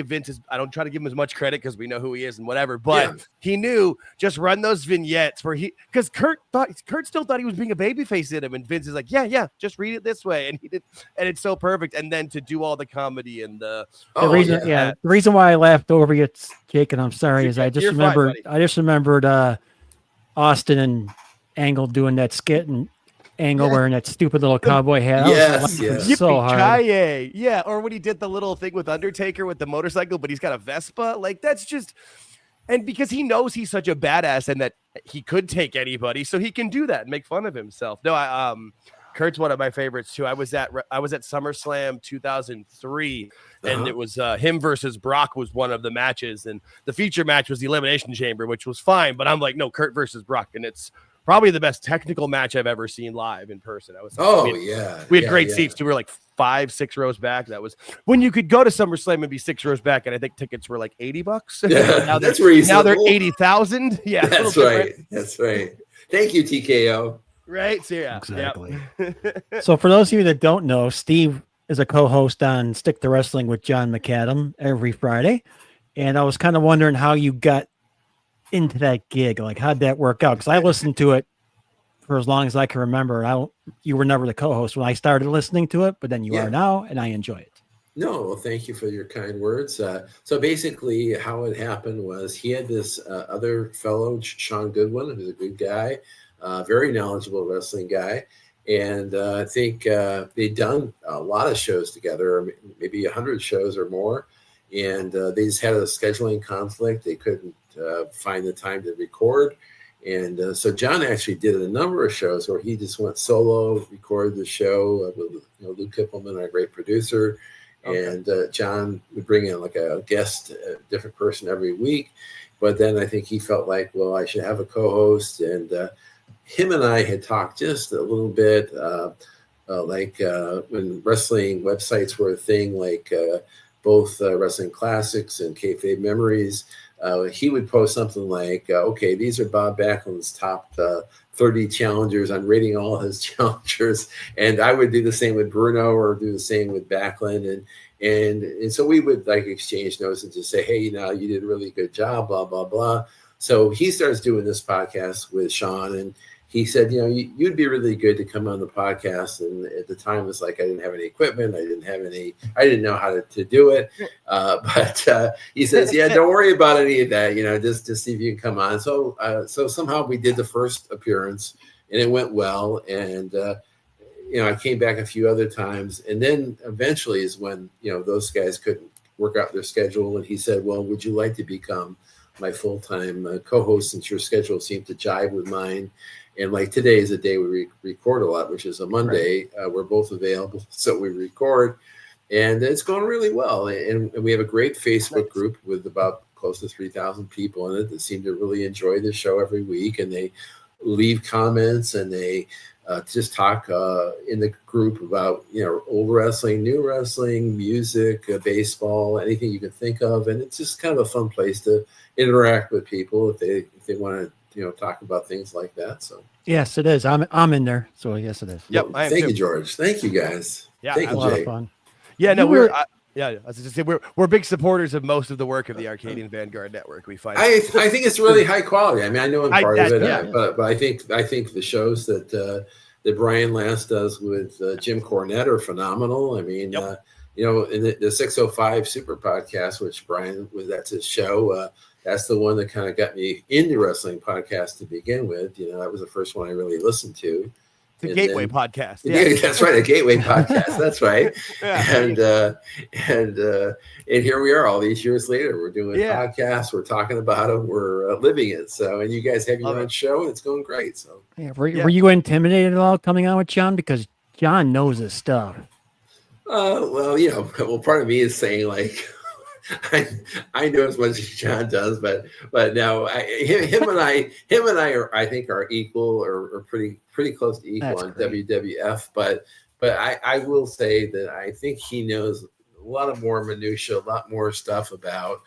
S1: try to give him as much credit because we know who he is and whatever. But he knew just run those vignettes because Kurt still thought he was being a babyface in him, and Vince is like, yeah, just read it this way, and he did, and it's so perfect. And then to do all the comedy and the
S2: reason why I laughed over you, Jake, and I'm sorry, is I just remembered Austin and Angle doing that skit and. Angle wearing that stupid little cowboy hat. So hard.
S1: Yeah, or when he did the little thing with Undertaker with the motorcycle, but he's got a Vespa. Like that's just, and because he knows he's such a badass and that he could take anybody, so he can do that and make fun of himself. No, Kurt's one of my favorites too. I was at SummerSlam 2003, and it was him versus Brock was one of the matches, and the feature match was the Elimination Chamber, which was fine. But I'm like, no, Kurt versus Brock, and it's probably the best technical match I've ever seen live in person. We had great seats. We were like 5-6 rows back. That was when you could go to SummerSlam and be 6 rows back, and I think tickets were like $80.
S3: Yeah, that's reasonable.
S1: Now they're 80,000. Yeah,
S3: that's right. That's right. Thank you, TKO.
S1: Right. So
S2: exactly. So for those of you that don't know, Steve is a co-host on Stick to Wrestling with John McAdam every Friday, and I was kind of wondering how you got into that gig. Like, how'd that work out? Because I listened to it for as long as I can remember. You were never the co-host when I started listening to it, but then you are now, and I enjoy it.
S3: No, well, thank you for your kind words. So basically how it happened was he had this other fellow, Sean Goodwin, who's a good guy, very knowledgeable wrestling guy. And I think they'd done a lot of shows together, maybe 100 shows or more. And they just had a scheduling conflict. They couldn't find the time to record. And so John actually did a number of shows where he just went solo, recorded the show with Lou Kippelman, our great producer. Okay. And John would bring in like a guest, a different person every week. But then I think he felt like, well, I should have a co-host. And him and I had talked just a little bit, when wrestling websites were a thing, like both Wrestling Classics and Kayfabe Memories. He would post something like, okay, these are Bob Backlund's top 30 challengers. I'm rating all his challengers. And I would do the same with Bruno or do the same with Backlund. And so we would like exchange notes and just say, hey, you did a really good job, blah, blah, blah. So he starts doing this podcast with Sean, and he said, you'd be really good to come on the podcast. And at the time, it was like I didn't have any equipment. I didn't know how to do it. But he says, yeah, don't worry about any of that. Just see if you can come on. So somehow we did the first appearance, and it went well. And, I came back a few other times. And then eventually is when, those guys couldn't work out their schedule. And he said, well, would you like to become my full-time co-host since your schedule seemed to jive with mine? And like today is a day we record a lot, which is a Monday. Right. We're both available, so we record, and it's going really well. And we have a great Facebook group with about close to 3,000 people in it that seem to really enjoy the show every week. And they leave comments, and they just talk in the group about old wrestling, new wrestling, music, baseball, anything you can think of. And it's just kind of a fun place to interact with people if they want to. Talk about things like that. So
S2: yes, it is. I'm in there. So yes, it is.
S1: Yep.
S3: Well, thank you, George. Thank you, guys.
S2: Yeah,
S3: thank you,
S2: a lot
S3: Jake.
S2: of fun.
S1: Yeah, no, I was just say we're big supporters of most of the work of the Arcadian Vanguard Network. We find
S3: I think it's really high quality. I mean, I know I'm part of it, but I think the shows that Brian Last does with Jim Cornette are phenomenal. I mean, in the 605 Super Podcast, which Brian that's his show. That's the one that kind of got me into wrestling podcasts to begin with. That was the first one I really listened to.
S1: The Gateway Podcast.
S3: Yeah, that's right. A Gateway Podcast. That's right. Yeah. And here we are all these years later. We're doing podcasts. We're talking about them. We're living it. So, and you guys have your own show, and it's going great. So,
S2: were you intimidated at all coming on with John? Because John knows his stuff.
S3: Well, part of me is saying like, I know as much as John does, but no, him and I are, I think, are equal or pretty close to equal on WWF. But I will say that I think he knows a lot of more minutia, a lot more stuff about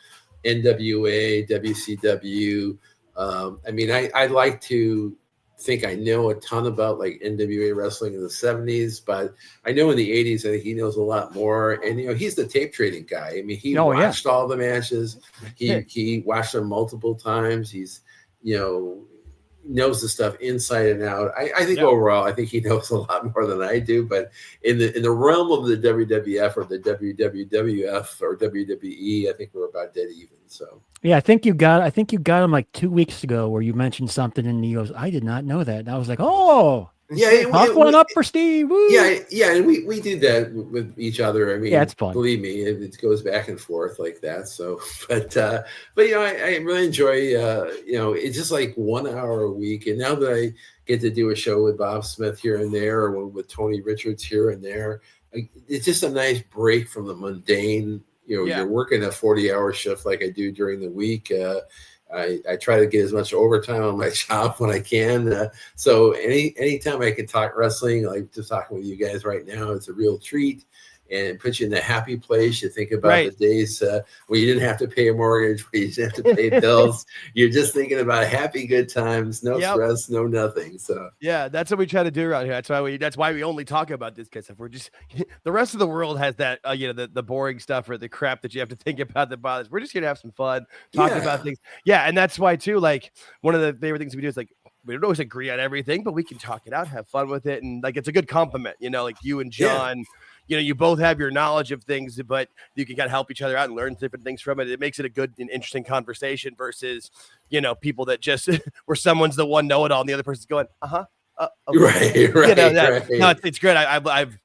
S3: NWA, WCW. I mean, I like to think I know a ton about like NWA wrestling in the 70s, but I know in the 80s, I think he knows a lot more. And, he's the tape trading guy. I mean, he watched all the matches. He watched them multiple times. He's, knows the stuff inside and out. I think overall, I think he knows a lot more than I do, but in the realm of the WWF or the WWF or WWE, I think we're about dead even. So
S2: yeah, I think you got him like 2 weeks ago where you mentioned something and he goes, I did not know that. And I was like, oh
S3: yeah,
S2: one up for Steve. Woo.
S3: Yeah, and we do that with each other. I mean,
S2: yeah, it's fun.
S3: Believe me, it goes back and forth like that. So, but I really enjoy. It's just like 1 hour a week, and now that I get to do a show with Bob Smith here and there, or with Tony Richards here and there, it's just a nice break from the mundane. You're working a 40-hour shift like I do during the week. I try to get as much overtime on my job when I can. So anytime I can talk wrestling, like just talking with you guys right now, it's a real treat. And it puts you in the happy place. You think about the days where you didn't have to pay a mortgage, where you didn't have to pay bills. You're just thinking about happy, good times, no stress, no nothing. So
S1: yeah, that's what we try to do around here. That's why we only talk about this kind of stuff. We're just the rest of the world has that the boring stuff or the crap that you have to think about that bothers. We're just here to have some fun, talking about things. Yeah, and that's why too. Like one of the favorite things we do is like we don't always agree on everything, but we can talk it out, have fun with it, and like it's a good compliment. Like you and John. You both have your knowledge of things, but you can kind of help each other out and learn different things from it. It makes it a good and interesting conversation versus, people that just where someone's the one know-it-all and the other person's going, okay.
S3: Right.
S1: No, it's great. I've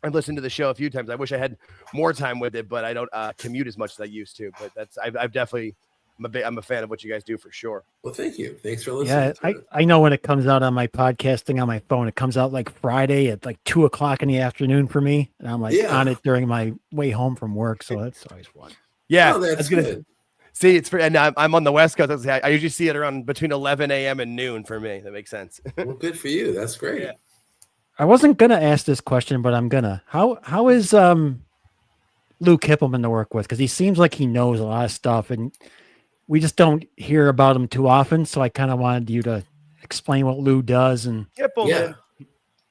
S1: listened to the show a few times. I wish I had more time with it, but I don't commute as much as I used to. But I've definitely. I'm a fan of what you guys do for sure.
S3: Well, thank you. Thanks for listening.
S2: Yeah, I know when it comes out on my podcasting on my phone, it comes out like Friday at like 2:00 in the afternoon for me. And I'm like on it during my way home from work. So that's always fun.
S1: Yeah.
S3: That's good.
S1: See, it's and I'm on the West Coast. I usually see it around between 11 a.m. and noon for me. That makes sense.
S3: Well, good for you. That's great.
S1: Yeah.
S2: I wasn't going to ask this question, but I'm going to. How is Lou Kippelman to work with? Because he seems like he knows a lot of stuff and we just don't hear about him too often. So I kind of wanted you to explain what Lou does. And
S1: Kippelman.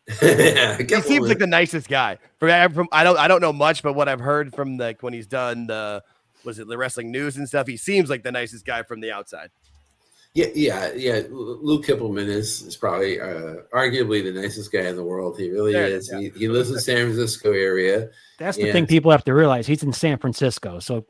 S1: He seems like the nicest guy. I don't know much, but what I've heard from when he's done the wrestling news and stuff, he seems like the nicest guy from the outside.
S3: Yeah. Lou Kippelman is probably arguably the nicest guy in the world. He really is. Yeah. He lives in the San Francisco area.
S2: That's the thing people have to realize. He's in San Francisco. So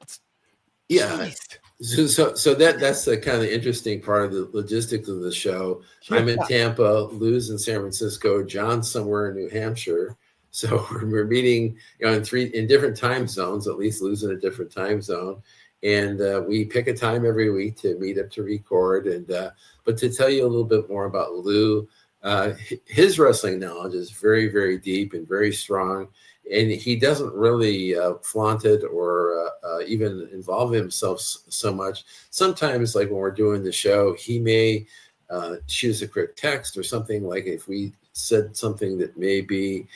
S3: So that's the kind of the interesting part of the logistics of the show. I'm in Tampa, Lou's in San Francisco, John's somewhere in New Hampshire. So we're meeting in different time zones. At least Lou's in a different time zone, and we pick a time every week to meet up to record. And but to tell you a little bit more about Lou, his wrestling knowledge is very, very deep and very strong. And he doesn't really flaunt it or even involve himself so much. Sometimes, like when we're doing the show, he may choose a quick text or something like if we said something that maybe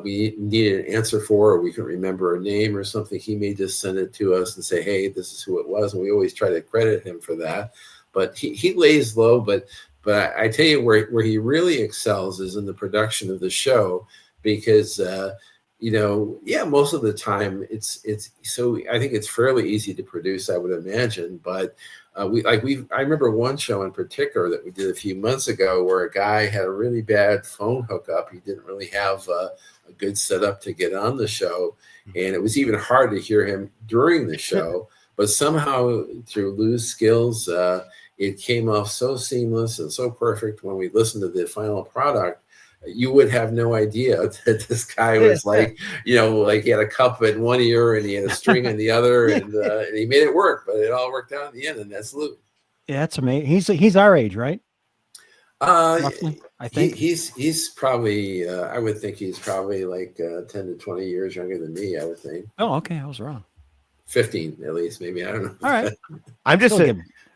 S3: we needed an answer for, or we can remember a name or something, he may just send it to us and say, hey, this is who it was. And we always try to credit him for that. But he lays low. But I tell you where he really excels is in the production of the show because most of the time it's so I think it's fairly easy to produce, I would imagine. But I remember one show in particular that we did a few months ago where a guy had a really bad phone hookup. He didn't really have a good setup to get on the show. And it was even hard to hear him during the show. But somehow through Lou's skills, it came off so seamless and so perfect when we listened to the final product. You would have no idea that this guy was like he had a cup in one ear and he had a string in the other, and he made it work. But it all worked out in the end, and that's Lou. Yeah,
S2: that's amazing. He's our age, right?
S3: Roughly, I think he's probably. I would think he's probably like 10 to 20 years younger than me. I would think.
S2: Oh, okay, I was wrong.
S3: 15 at least, maybe. I don't know.
S2: All right.
S1: I'm just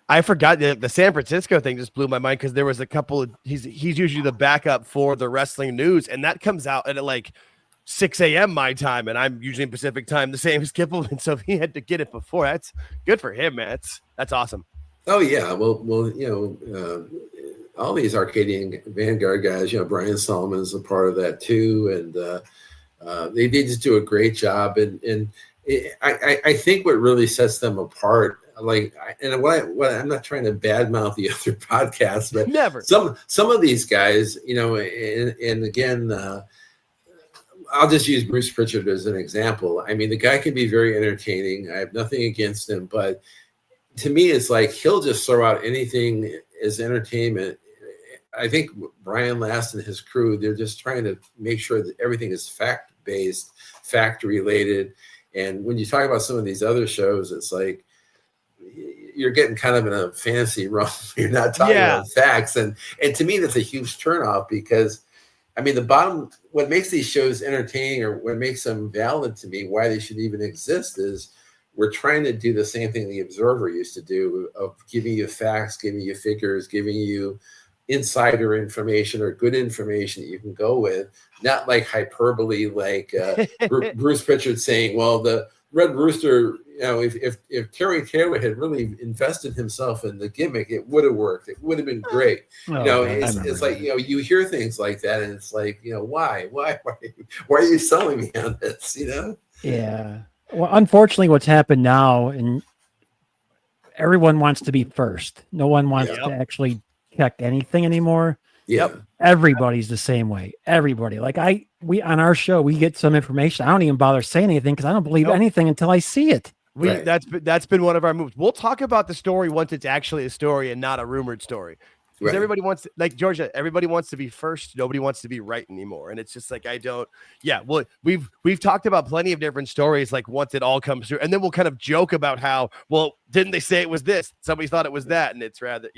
S1: I forgot the San Francisco thing just blew my mind because there was a couple of he's usually the backup for the wrestling news, and that comes out at like 6 a.m. my time, and I'm usually in Pacific time, the same as Kippelman. So if he had to get it before, that's good for him, man. That's awesome.
S3: Oh yeah, well, all these Arcadian Vanguard guys, Brian Solomon is a part of that too, and they just do a great job. And I think what really sets them apart, I'm not trying to badmouth the other podcasts, but
S1: never.
S3: Some of these guys, and again, I'll just use Bruce Pritchard as an example. I mean, the guy can be very entertaining. I have nothing against him, but to me, it's like he'll just throw out anything as entertainment. I think Brian Last and his crew, they're just trying to make sure that everything is fact-based, fact-related. And when you talk about some of these other shows, it's like you're getting kind of in a fantasy realm. You're not talking about facts. And to me, that's a huge turnoff because, I mean, what makes these shows entertaining or what makes them valid to me, why they should even exist is we're trying to do the same thing the Observer used to do of giving you facts, giving you figures, giving you insider information or good information that you can go with, not like hyperbole, like Bruce Pritchard saying, well, the Red Rooster, if Terry Taylor had really invested himself in the gimmick, it would have worked. It would have been great. It's like, you hear things like that and it's like, why are you selling me on this,
S2: Yeah. Well, unfortunately, what's happened now, and everyone wants to be first. No one wants to actually check anything anymore.
S3: Yep.
S2: Everybody's the same way. Everybody. Like we on our show, we get some information. I don't even bother saying anything because I don't believe anything until I see it.
S1: That's been one of our moves. We'll talk about the story once it's actually a story and not a rumored story. Because everybody wants to, like Georgia, everybody wants to be first. Nobody wants to be right anymore. And it's just like, well, we've talked about plenty of different stories, like once it all comes through, and then we'll kind of joke about how, well, didn't they say it was this? Somebody thought it was that. And it's rather,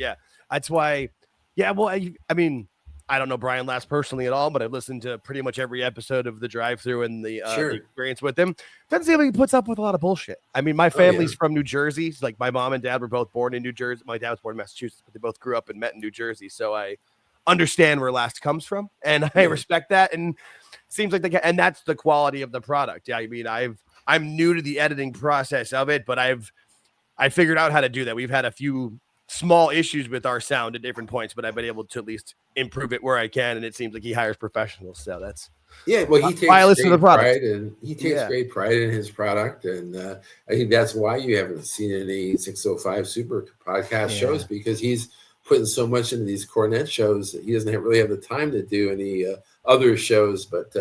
S1: that's why, well, I mean, I don't know Brian Last personally at all, but I've listened to pretty much every episode of the drive-through and the experience with him. Doesn't seem like he puts up with a lot of bullshit. I mean, my family's from New Jersey. So like my mom and dad were both born in New Jersey. My dad was born in Massachusetts, but they both grew up and met in New Jersey. So I understand where Last comes from, and I respect that. And it seems like and that's the quality of the product. Yeah, I mean, I'm new to the editing process of it, but I figured out how to do that. We've had a few small issues with our sound at different points, but I've been able to at least improve it where I can. And it seems like he hires professionals. So that's
S3: well, he takes great pride and he takes great pride in his product. And I think that's why you haven't seen any 605 Super podcast shows, because he's putting so much into these Cornet shows that he doesn't really have the time to do any other shows. But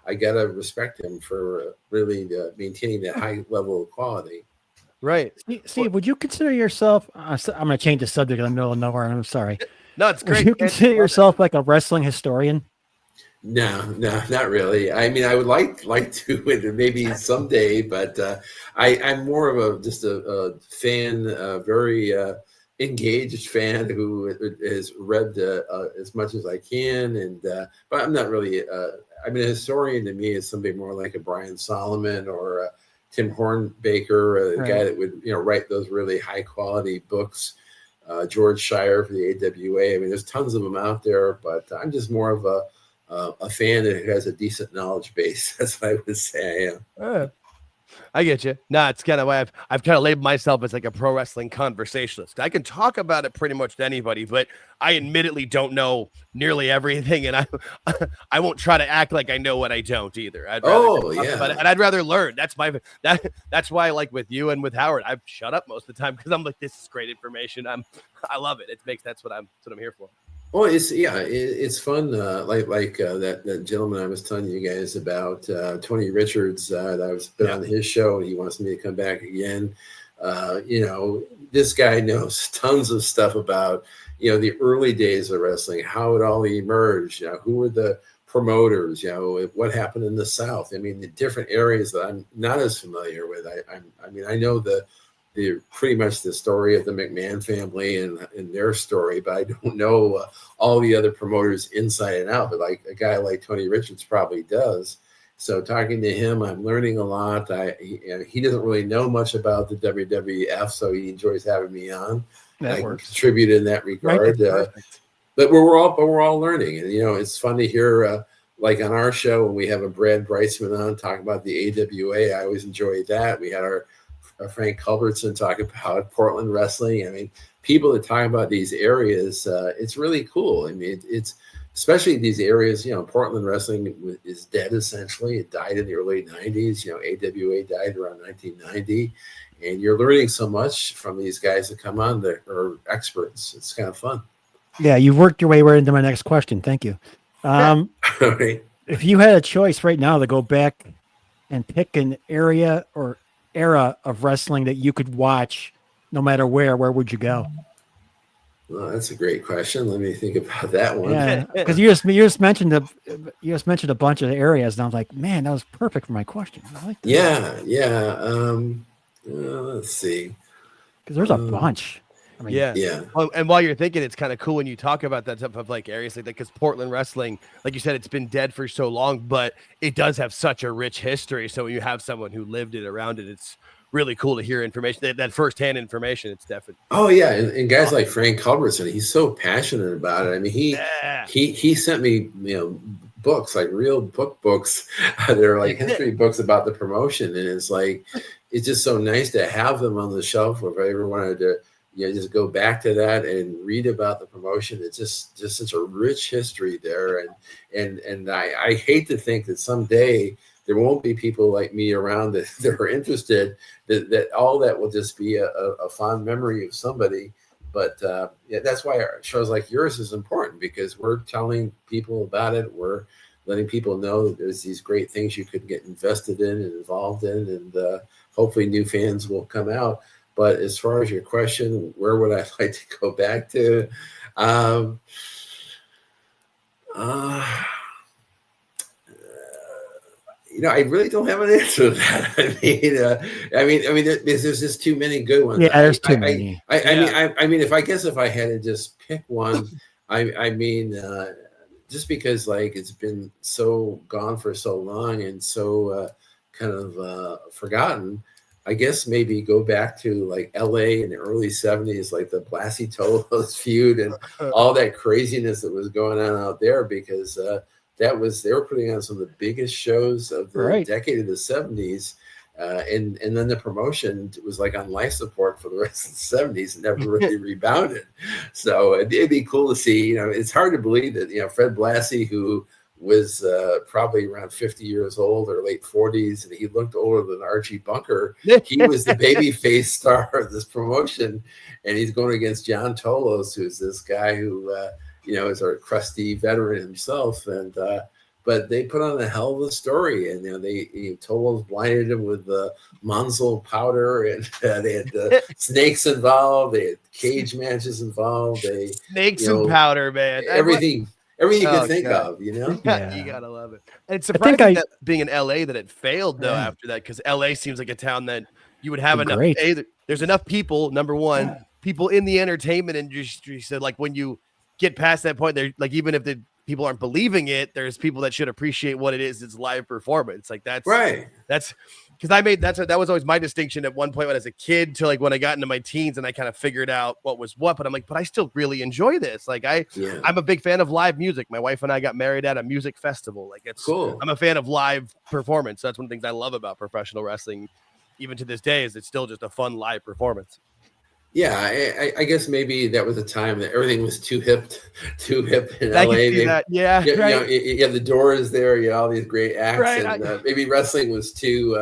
S3: I got to respect him for really maintaining that high level of quality.
S1: Right.
S2: Steve, would you consider yourself, I'm going to change the subject in the middle of nowhere. I'm sorry.
S1: No, it's great.
S2: Would you consider yourself like a wrestling historian?
S3: No, not really. I mean, I would like to maybe someday, but I'm more of just a fan, a very engaged fan who has read as much as I can. And but I'm not really, I mean, a historian to me is somebody more like a Brian Solomon or Tim Hornbaker, a guy that would write those really high quality books. George Shire for the AWA. I mean, there's tons of them out there, but I'm just more of a fan that has a decent knowledge base. That's what I would say I am.
S1: I get you. No, it's kind of why I've kind of labeled myself as like a pro wrestling conversationalist. I can talk about it pretty much to anybody, but I admittedly don't know nearly everything, and I won't try to act like I know what I don't either. I'd rather learn. That's why, like with you and with Howard, I've shut up most of the time because I'm like, this is great information. I love it. That's what I'm here for.
S3: Well, it's fun. That gentleman I was telling you guys about, Tony Richards. That I was been on his show. He wants me to come back again. This guy knows tons of stuff about the early days of wrestling, how it all emerged. Who were the promoters? What happened in the South. I mean, the different areas that I'm not as familiar with. I know the pretty much the story of the McMahon family and their story, but I don't know all the other promoters inside and out. But like a guy like Tony Richards probably does. So talking to him, I'm learning a lot. He doesn't really know much about the WWF, so he enjoys having me on.
S2: That
S3: I
S2: works.
S3: can contribute in that regard.
S2: Right,
S3: but we're all learning, and it's fun to hear. Like on our show, when we have a Brad Breitzman on talking about the AWA, I always enjoy that. We had our Frank Culbertson talk about Portland wrestling. I mean, people that talk about these areas, it's really cool. I mean, it's especially these areas. Portland wrestling is dead essentially. It died in the early '90s. AWA died around 1990, and you're learning so much from these guys that come on that are experts. It's kind of fun.
S2: Yeah, you've worked your way right into my next question. Thank you.
S3: Right.
S2: If you had a choice right now to go back and pick an area or era of wrestling that you could watch no matter where would you go?
S3: Well, that's a great question. Let me think about that one.
S2: Yeah, because you just mentioned a bunch of areas, and I was like, man, that was perfect for my question. I like that.
S3: Yeah. Let's see.
S2: Because there's a bunch. I mean,
S3: yeah.
S1: Well, and while you're thinking, it's kind of cool when you talk about that type of like areas like that, because Portland wrestling, like you said, it's been dead for so long, but it does have such a rich history. So when you have someone who lived it around it, it's really cool to hear information, that firsthand information. It's definitely.
S3: Oh yeah, and guys like Frank Culbertson, he's so passionate about it. I mean, he sent me books, like real books. They're like history books about the promotion, and it's just so nice to have them on the shelf. If I ever wanted to. Just go back to that and read about the promotion. It's just such a rich history there. And I hate to think that someday there won't be people like me around that are interested, that all that will just be a fond memory of somebody. But that's why shows like yours is important, because we're telling people about it. We're letting people know that there's these great things you could get invested in and involved in. And hopefully new fans will come out. But as far as your question, where would I like to go back to? I really don't have an answer to that. I mean, there's just too many good ones.
S2: Yeah, there's too many.
S3: I mean, if I had to just pick one, I mean, just because like it's been so gone for so long and so kind of forgotten. I guess maybe go back to like LA in the early 70s, like the Blassie Tolos feud and all that craziness that was going on out there, because they were putting on some of the biggest shows of the decade of the 70s. And then the promotion was like on life support for the rest of the 70s and never really rebounded. So it'd be cool to see, it's hard to believe that, Fred Blassie, who was probably around 50 years old or late 40s, and he looked older than Archie Bunker. He was the babyface star of this promotion, and he's going against John Tolos, who's this guy who is our crusty veteran himself. And but they put on a hell of a story, and Tolos blinded him with Monzel powder, and they had snakes involved, they had cage matches involved,
S1: snakes and powder, man,
S3: everything you can think of,
S1: Yeah. You gotta love it. And it's surprising that being in LA that it failed though after that, because LA seems like a town that you would have enough. There's enough people. Number one, people in the entertainment industry. So like when you get past that point, they're like, even if the people aren't believing it, there's people that should appreciate what it is. It's live performance. Like that's
S3: right.
S1: That's because that was always my distinction at one point when I was a kid to like when I got into my teens and I kind of figured out what was what. But I'm like, but I still really enjoy this. Like I'm a big fan of live music. My wife and I got married at a music festival. Like it's cool. I'm a fan of live performance. That's one of the things I love about professional wrestling, even to this day, is it's still just a fun live performance.
S3: Yeah, I guess maybe that was a time that everything was too hip in LA.
S1: You have
S3: the Doors there, you had all these great acts, and maybe wrestling was too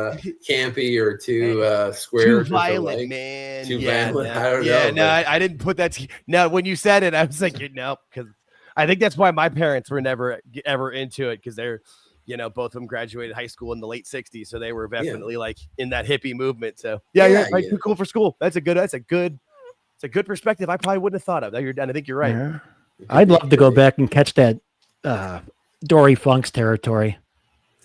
S3: campy or too square,
S1: too violent, man.
S3: Too violent. I don't know.
S1: No, I didn't put that. No, when you said it, I was like, because I think that's why my parents were never ever into it, because they're. Both of them graduated high school in the late 60s. So they were definitely like in that hippie movement. So too cool for school. That's a good perspective. I probably wouldn't have thought of that. I think you're right.
S2: Yeah. I'd love to go back and catch that Dory Funk's territory.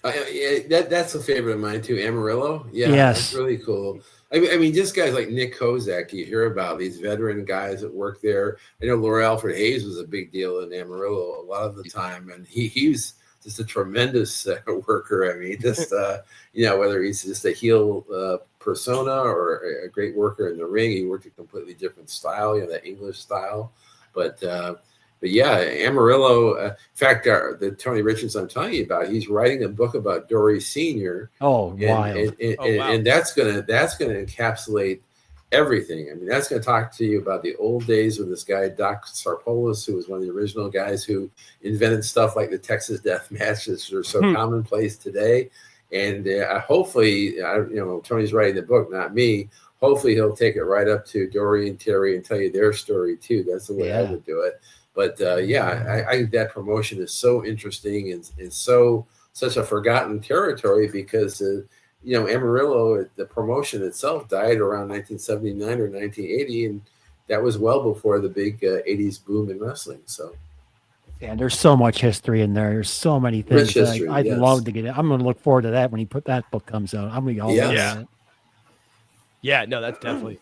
S3: That's a favorite of mine too. Amarillo. Yeah.
S2: Yes.
S3: That's really cool. I mean, just guys like Nick Kozak, you hear about these veteran guys that work there. I know Laura Alfred Hayes was a big deal in Amarillo a lot of the time. And he was just a tremendous worker. I mean, just whether he's just a heel persona or a great worker in the ring, he worked a completely different style, that English style. But yeah, Amarillo. In fact, the Tony Richards I'm telling you about, he's writing a book about Dory Sr.
S2: Oh, wild!
S3: And that's gonna encapsulate everything. I mean, that's going to talk to you about the old days with this guy, Doc Sarpolis, who was one of the original guys who invented stuff like the Texas Death Matches that are so commonplace today. And hopefully, Tony's writing the book, not me. Hopefully, he'll take it right up to Dory and Terry and tell you their story too. That's the way I would do it. But I think that promotion is so interesting and such a forgotten territory because Amarillo, the promotion itself died around 1979 or 1980, and that was well before the big 80s boom in wrestling. So,
S2: and there's so much history in there. There's so many things.
S3: Rich history,
S2: I'd love to get it. I'm going to look forward to that when that book comes out. I'm going to be all over it.
S1: Yeah, no, that's definitely.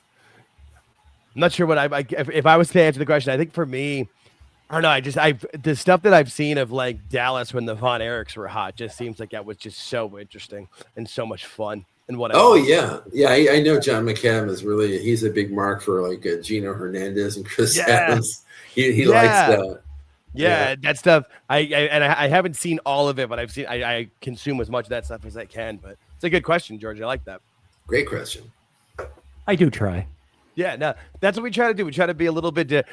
S1: I'm not sure what if I was to answer the question. I think for me, I don't know. The stuff that I've seen of like Dallas when the Von Erichs were hot just seems like that was just so interesting and so much fun. And what?
S3: I know John McAdam is he's a big mark for like Gino Hernandez and Chris Evans. He likes that.
S1: Yeah, that stuff. I haven't seen all of it, but I consume as much of that stuff as I can. But it's a good question, George. I like that.
S3: Great question.
S2: I do try.
S1: Yeah, no, that's what we try to do. We try to be a little bit, different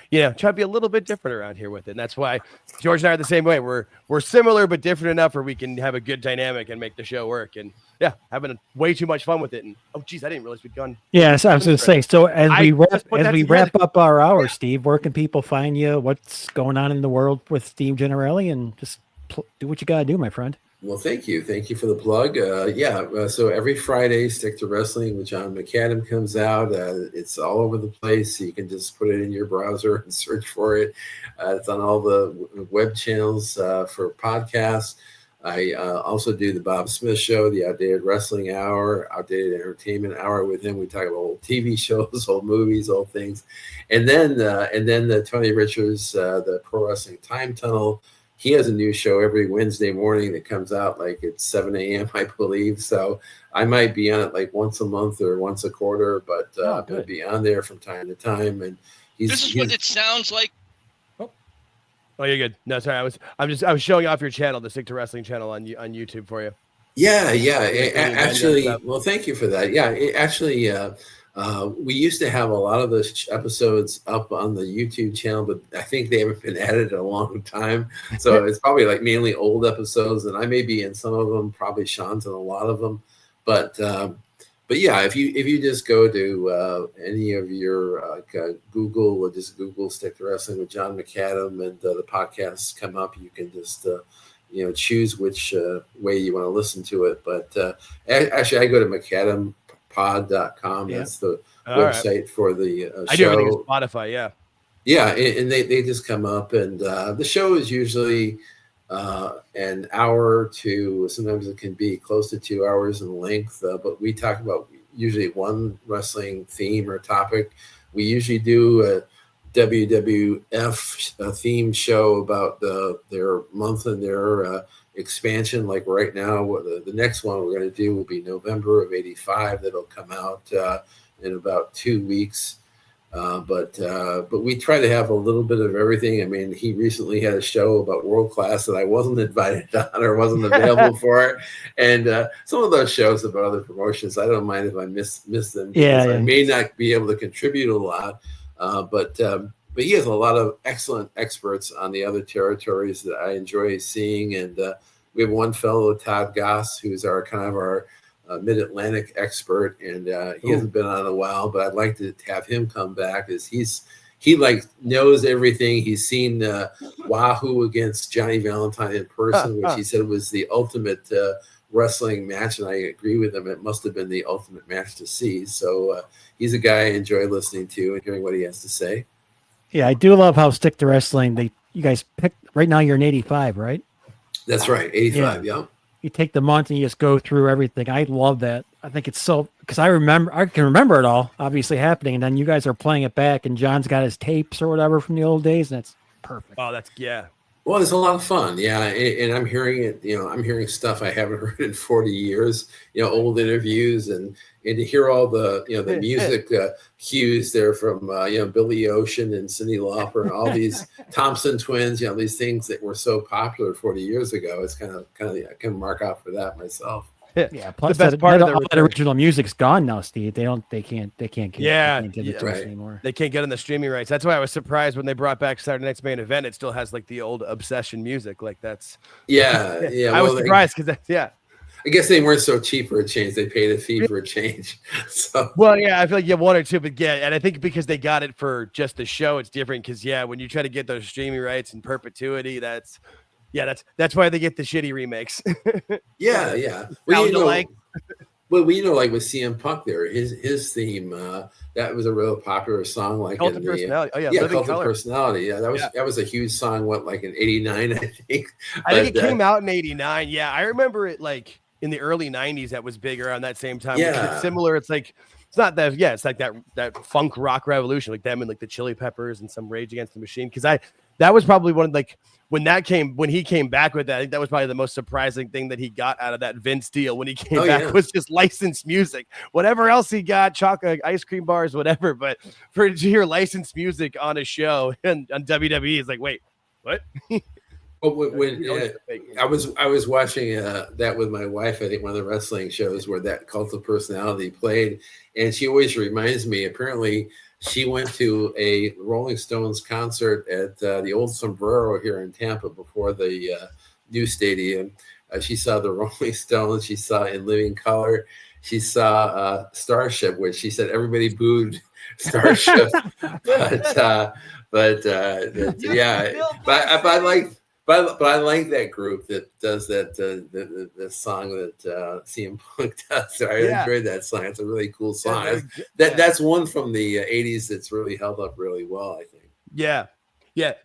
S1: around here with it. And that's why George and I are the same way. We're similar but different enough where we can have a good dynamic and make the show work. And yeah, having way too much fun with it. And I didn't realize we'd gone.
S2: Yeah, so I was going to say. So as we wrap up our hour, Steve, where can people find you? What's going on in the world with Steve Gennarelli? And just do what you got to do, my friend.
S3: Well, thank you. Thank you for the plug. So every Friday, Stick to Wrestling with John McAdam comes out. It's all over the place. So you can just put it in your browser and search for it. It's on all the web channels for podcasts. I also do the Bob Smith Show, the Outdated Wrestling Hour, Outdated Entertainment Hour with him. We talk about old TV shows, old movies, old things. And then the Tony Richards, the Pro Wrestling Time Tunnel. He has a new show every Wednesday morning that comes out like at 7 a.m., I believe. So I might be on it like once a month or once a quarter, but I'm going to be on there from time to time. And
S4: this is what it sounds like.
S1: Oh, you're good. No, sorry. I was showing off your channel, the Stick to Wrestling channel on YouTube for you.
S3: Yeah. Actually, well, thank you for that. Yeah, we used to have a lot of those episodes up on the YouTube channel, but I think they haven't been added in a long time. So it's probably like mainly old episodes, and I may be in some of them. Probably Sean's in a lot of them. But yeah, if you just go to any of your Google or just Google Stick to Wrestling with John McAdam, and the podcasts come up, you can just choose which way you want to listen to it. But actually, I go to McAdamPod.com. That's the website for the show.
S1: I do everything on Spotify,
S3: yeah, and they just come up, and the show is usually an hour to sometimes it can be close to 2 hours in length, but we talk about usually one wrestling theme or topic. We usually do a WWF theme show about their month and their expansion. Like right now, the next one we're going to do will be November of '85. That'll come out in about 2 weeks. But we try to have a little bit of everything. I mean, he recently had a show about World Class that I wasn't invited on or wasn't available for. And some of those shows about other promotions, I don't mind if I miss them. I may not be able to contribute a lot. But he has a lot of excellent experts on the other territories that I enjoy seeing. And we have one fellow, Todd Goss, who's our Mid-Atlantic expert, and he hasn't been on in a while, but I'd like to have him come back, as he knows everything. He's seen Wahoo against Johnny Valentine in person, which he said was the ultimate wrestling match, and I agree with him. It must have been the ultimate match to see. So he's a guy I enjoy listening to and hearing what he has to say.
S2: Yeah, I do love how Stick to Wrestling. You guys picked right now. You're in 85, right?
S3: That's right, 85. Yeah.
S2: You take the month and you just go through everything. I love that. I think it's so, because I can remember it all obviously happening, and then you guys are playing it back, and John's got his tapes or whatever from the old days, and it's perfect.
S1: Oh, that's
S3: Well, it's a lot of fun, yeah, and I'm hearing it. I'm hearing stuff I haven't heard in 40 years. Old interviews, and to hear all the the music cues there from Billy Ocean and Cyndi Lauper and all these Thompson twins. These things that were so popular 40 years ago. It's kind of I can mark out for that myself.
S2: Yeah. Plus, the best part of that original music's gone now, Steve. They can't get it to us anymore.
S1: They can't get on the streaming rights. That's why I was surprised when they brought back Saturday Night's Main Event. It still has like the old Obsession music. Like that's I was surprised because
S3: I guess they weren't so cheap for a change. They paid a fee for a change. So
S1: I feel like you have one or two, but and I think because they got it for just the show, it's different. Because when you try to get those streaming rights in perpetuity, that's why they get the shitty remakes.
S3: Yeah.
S1: Well,
S3: like with CM Punk there, his theme, that was a real popular song. Like
S1: Cult of Personality.
S3: Cult of Personality. Yeah, that was a huge song. Like in '89, I think.
S1: I think it came out in '89. Yeah, I remember it like in the early '90s. That was big around that same time.
S3: Yeah,
S1: it's similar. It's like it's not that. Yeah, it's like that funk rock revolution, like them and like the Chili Peppers and some Rage Against the Machine. Because that was probably one of like. When he came back with that, I think that was probably the most surprising thing that he got out of that Vince deal when he came back was just licensed music. Whatever else he got, chocolate, ice cream bars, whatever. But to hear licensed music on a show and on WWE is like, wait, what?
S3: Well, when I was watching that with my wife, I think one of the wrestling shows where that Cult of Personality played, and she always reminds me. Apparently, she went to a Rolling Stones concert at the old Sombrero here in Tampa before the new stadium. She saw the Rolling Stones. She saw In Living Color. She saw Starship, which she said everybody booed Starship. But I like that group that does that the song that CM Punk does. I enjoyed that song. It's a really cool song. That's one from the '80s that's really held up really well, I think.
S1: Yeah.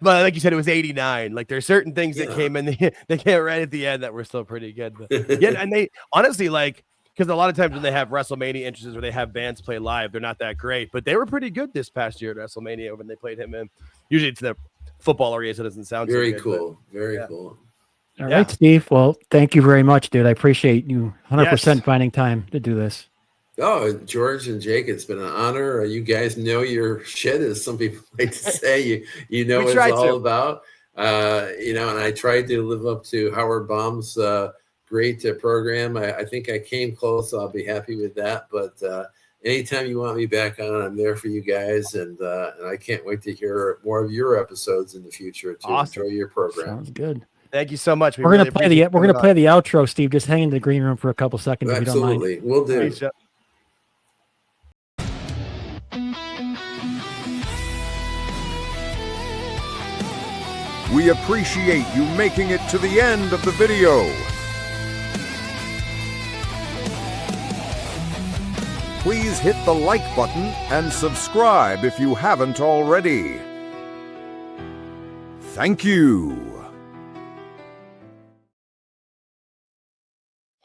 S1: But like you said, it was '89. Like there's certain things that came in they came right at the end that were still pretty good. But, and they honestly because a lot of times when they have WrestleMania entrances where they have bands play live, they're not that great. But they were pretty good this past year at WrestleMania when they played him in. Usually it's the football area, so it doesn't sound
S3: very
S1: so good,
S3: cool. Very cool.
S2: All right, Steve. Well, thank you very much, dude. I appreciate you 100% finding time to do this.
S3: Oh, George and Jake, it's been an honor. You guys know your shit, as some people like to say. You know what it's all about. And I tried to live up to Howard Baum's great program. I think I came close. I'll be happy with that. But anytime you want me back on, I'm there for you guys. And I can't wait to hear more of your episodes in the future to enjoy your program.
S2: Sounds good.
S1: Thank you so much.
S2: We're gonna play the outro, Steve. Just hang in the green room for a couple seconds.
S3: Absolutely,
S2: if you don't mind.
S3: We'll do.
S5: We appreciate you making it to the end of the video. Please hit the like button and subscribe if you haven't already. Thank you.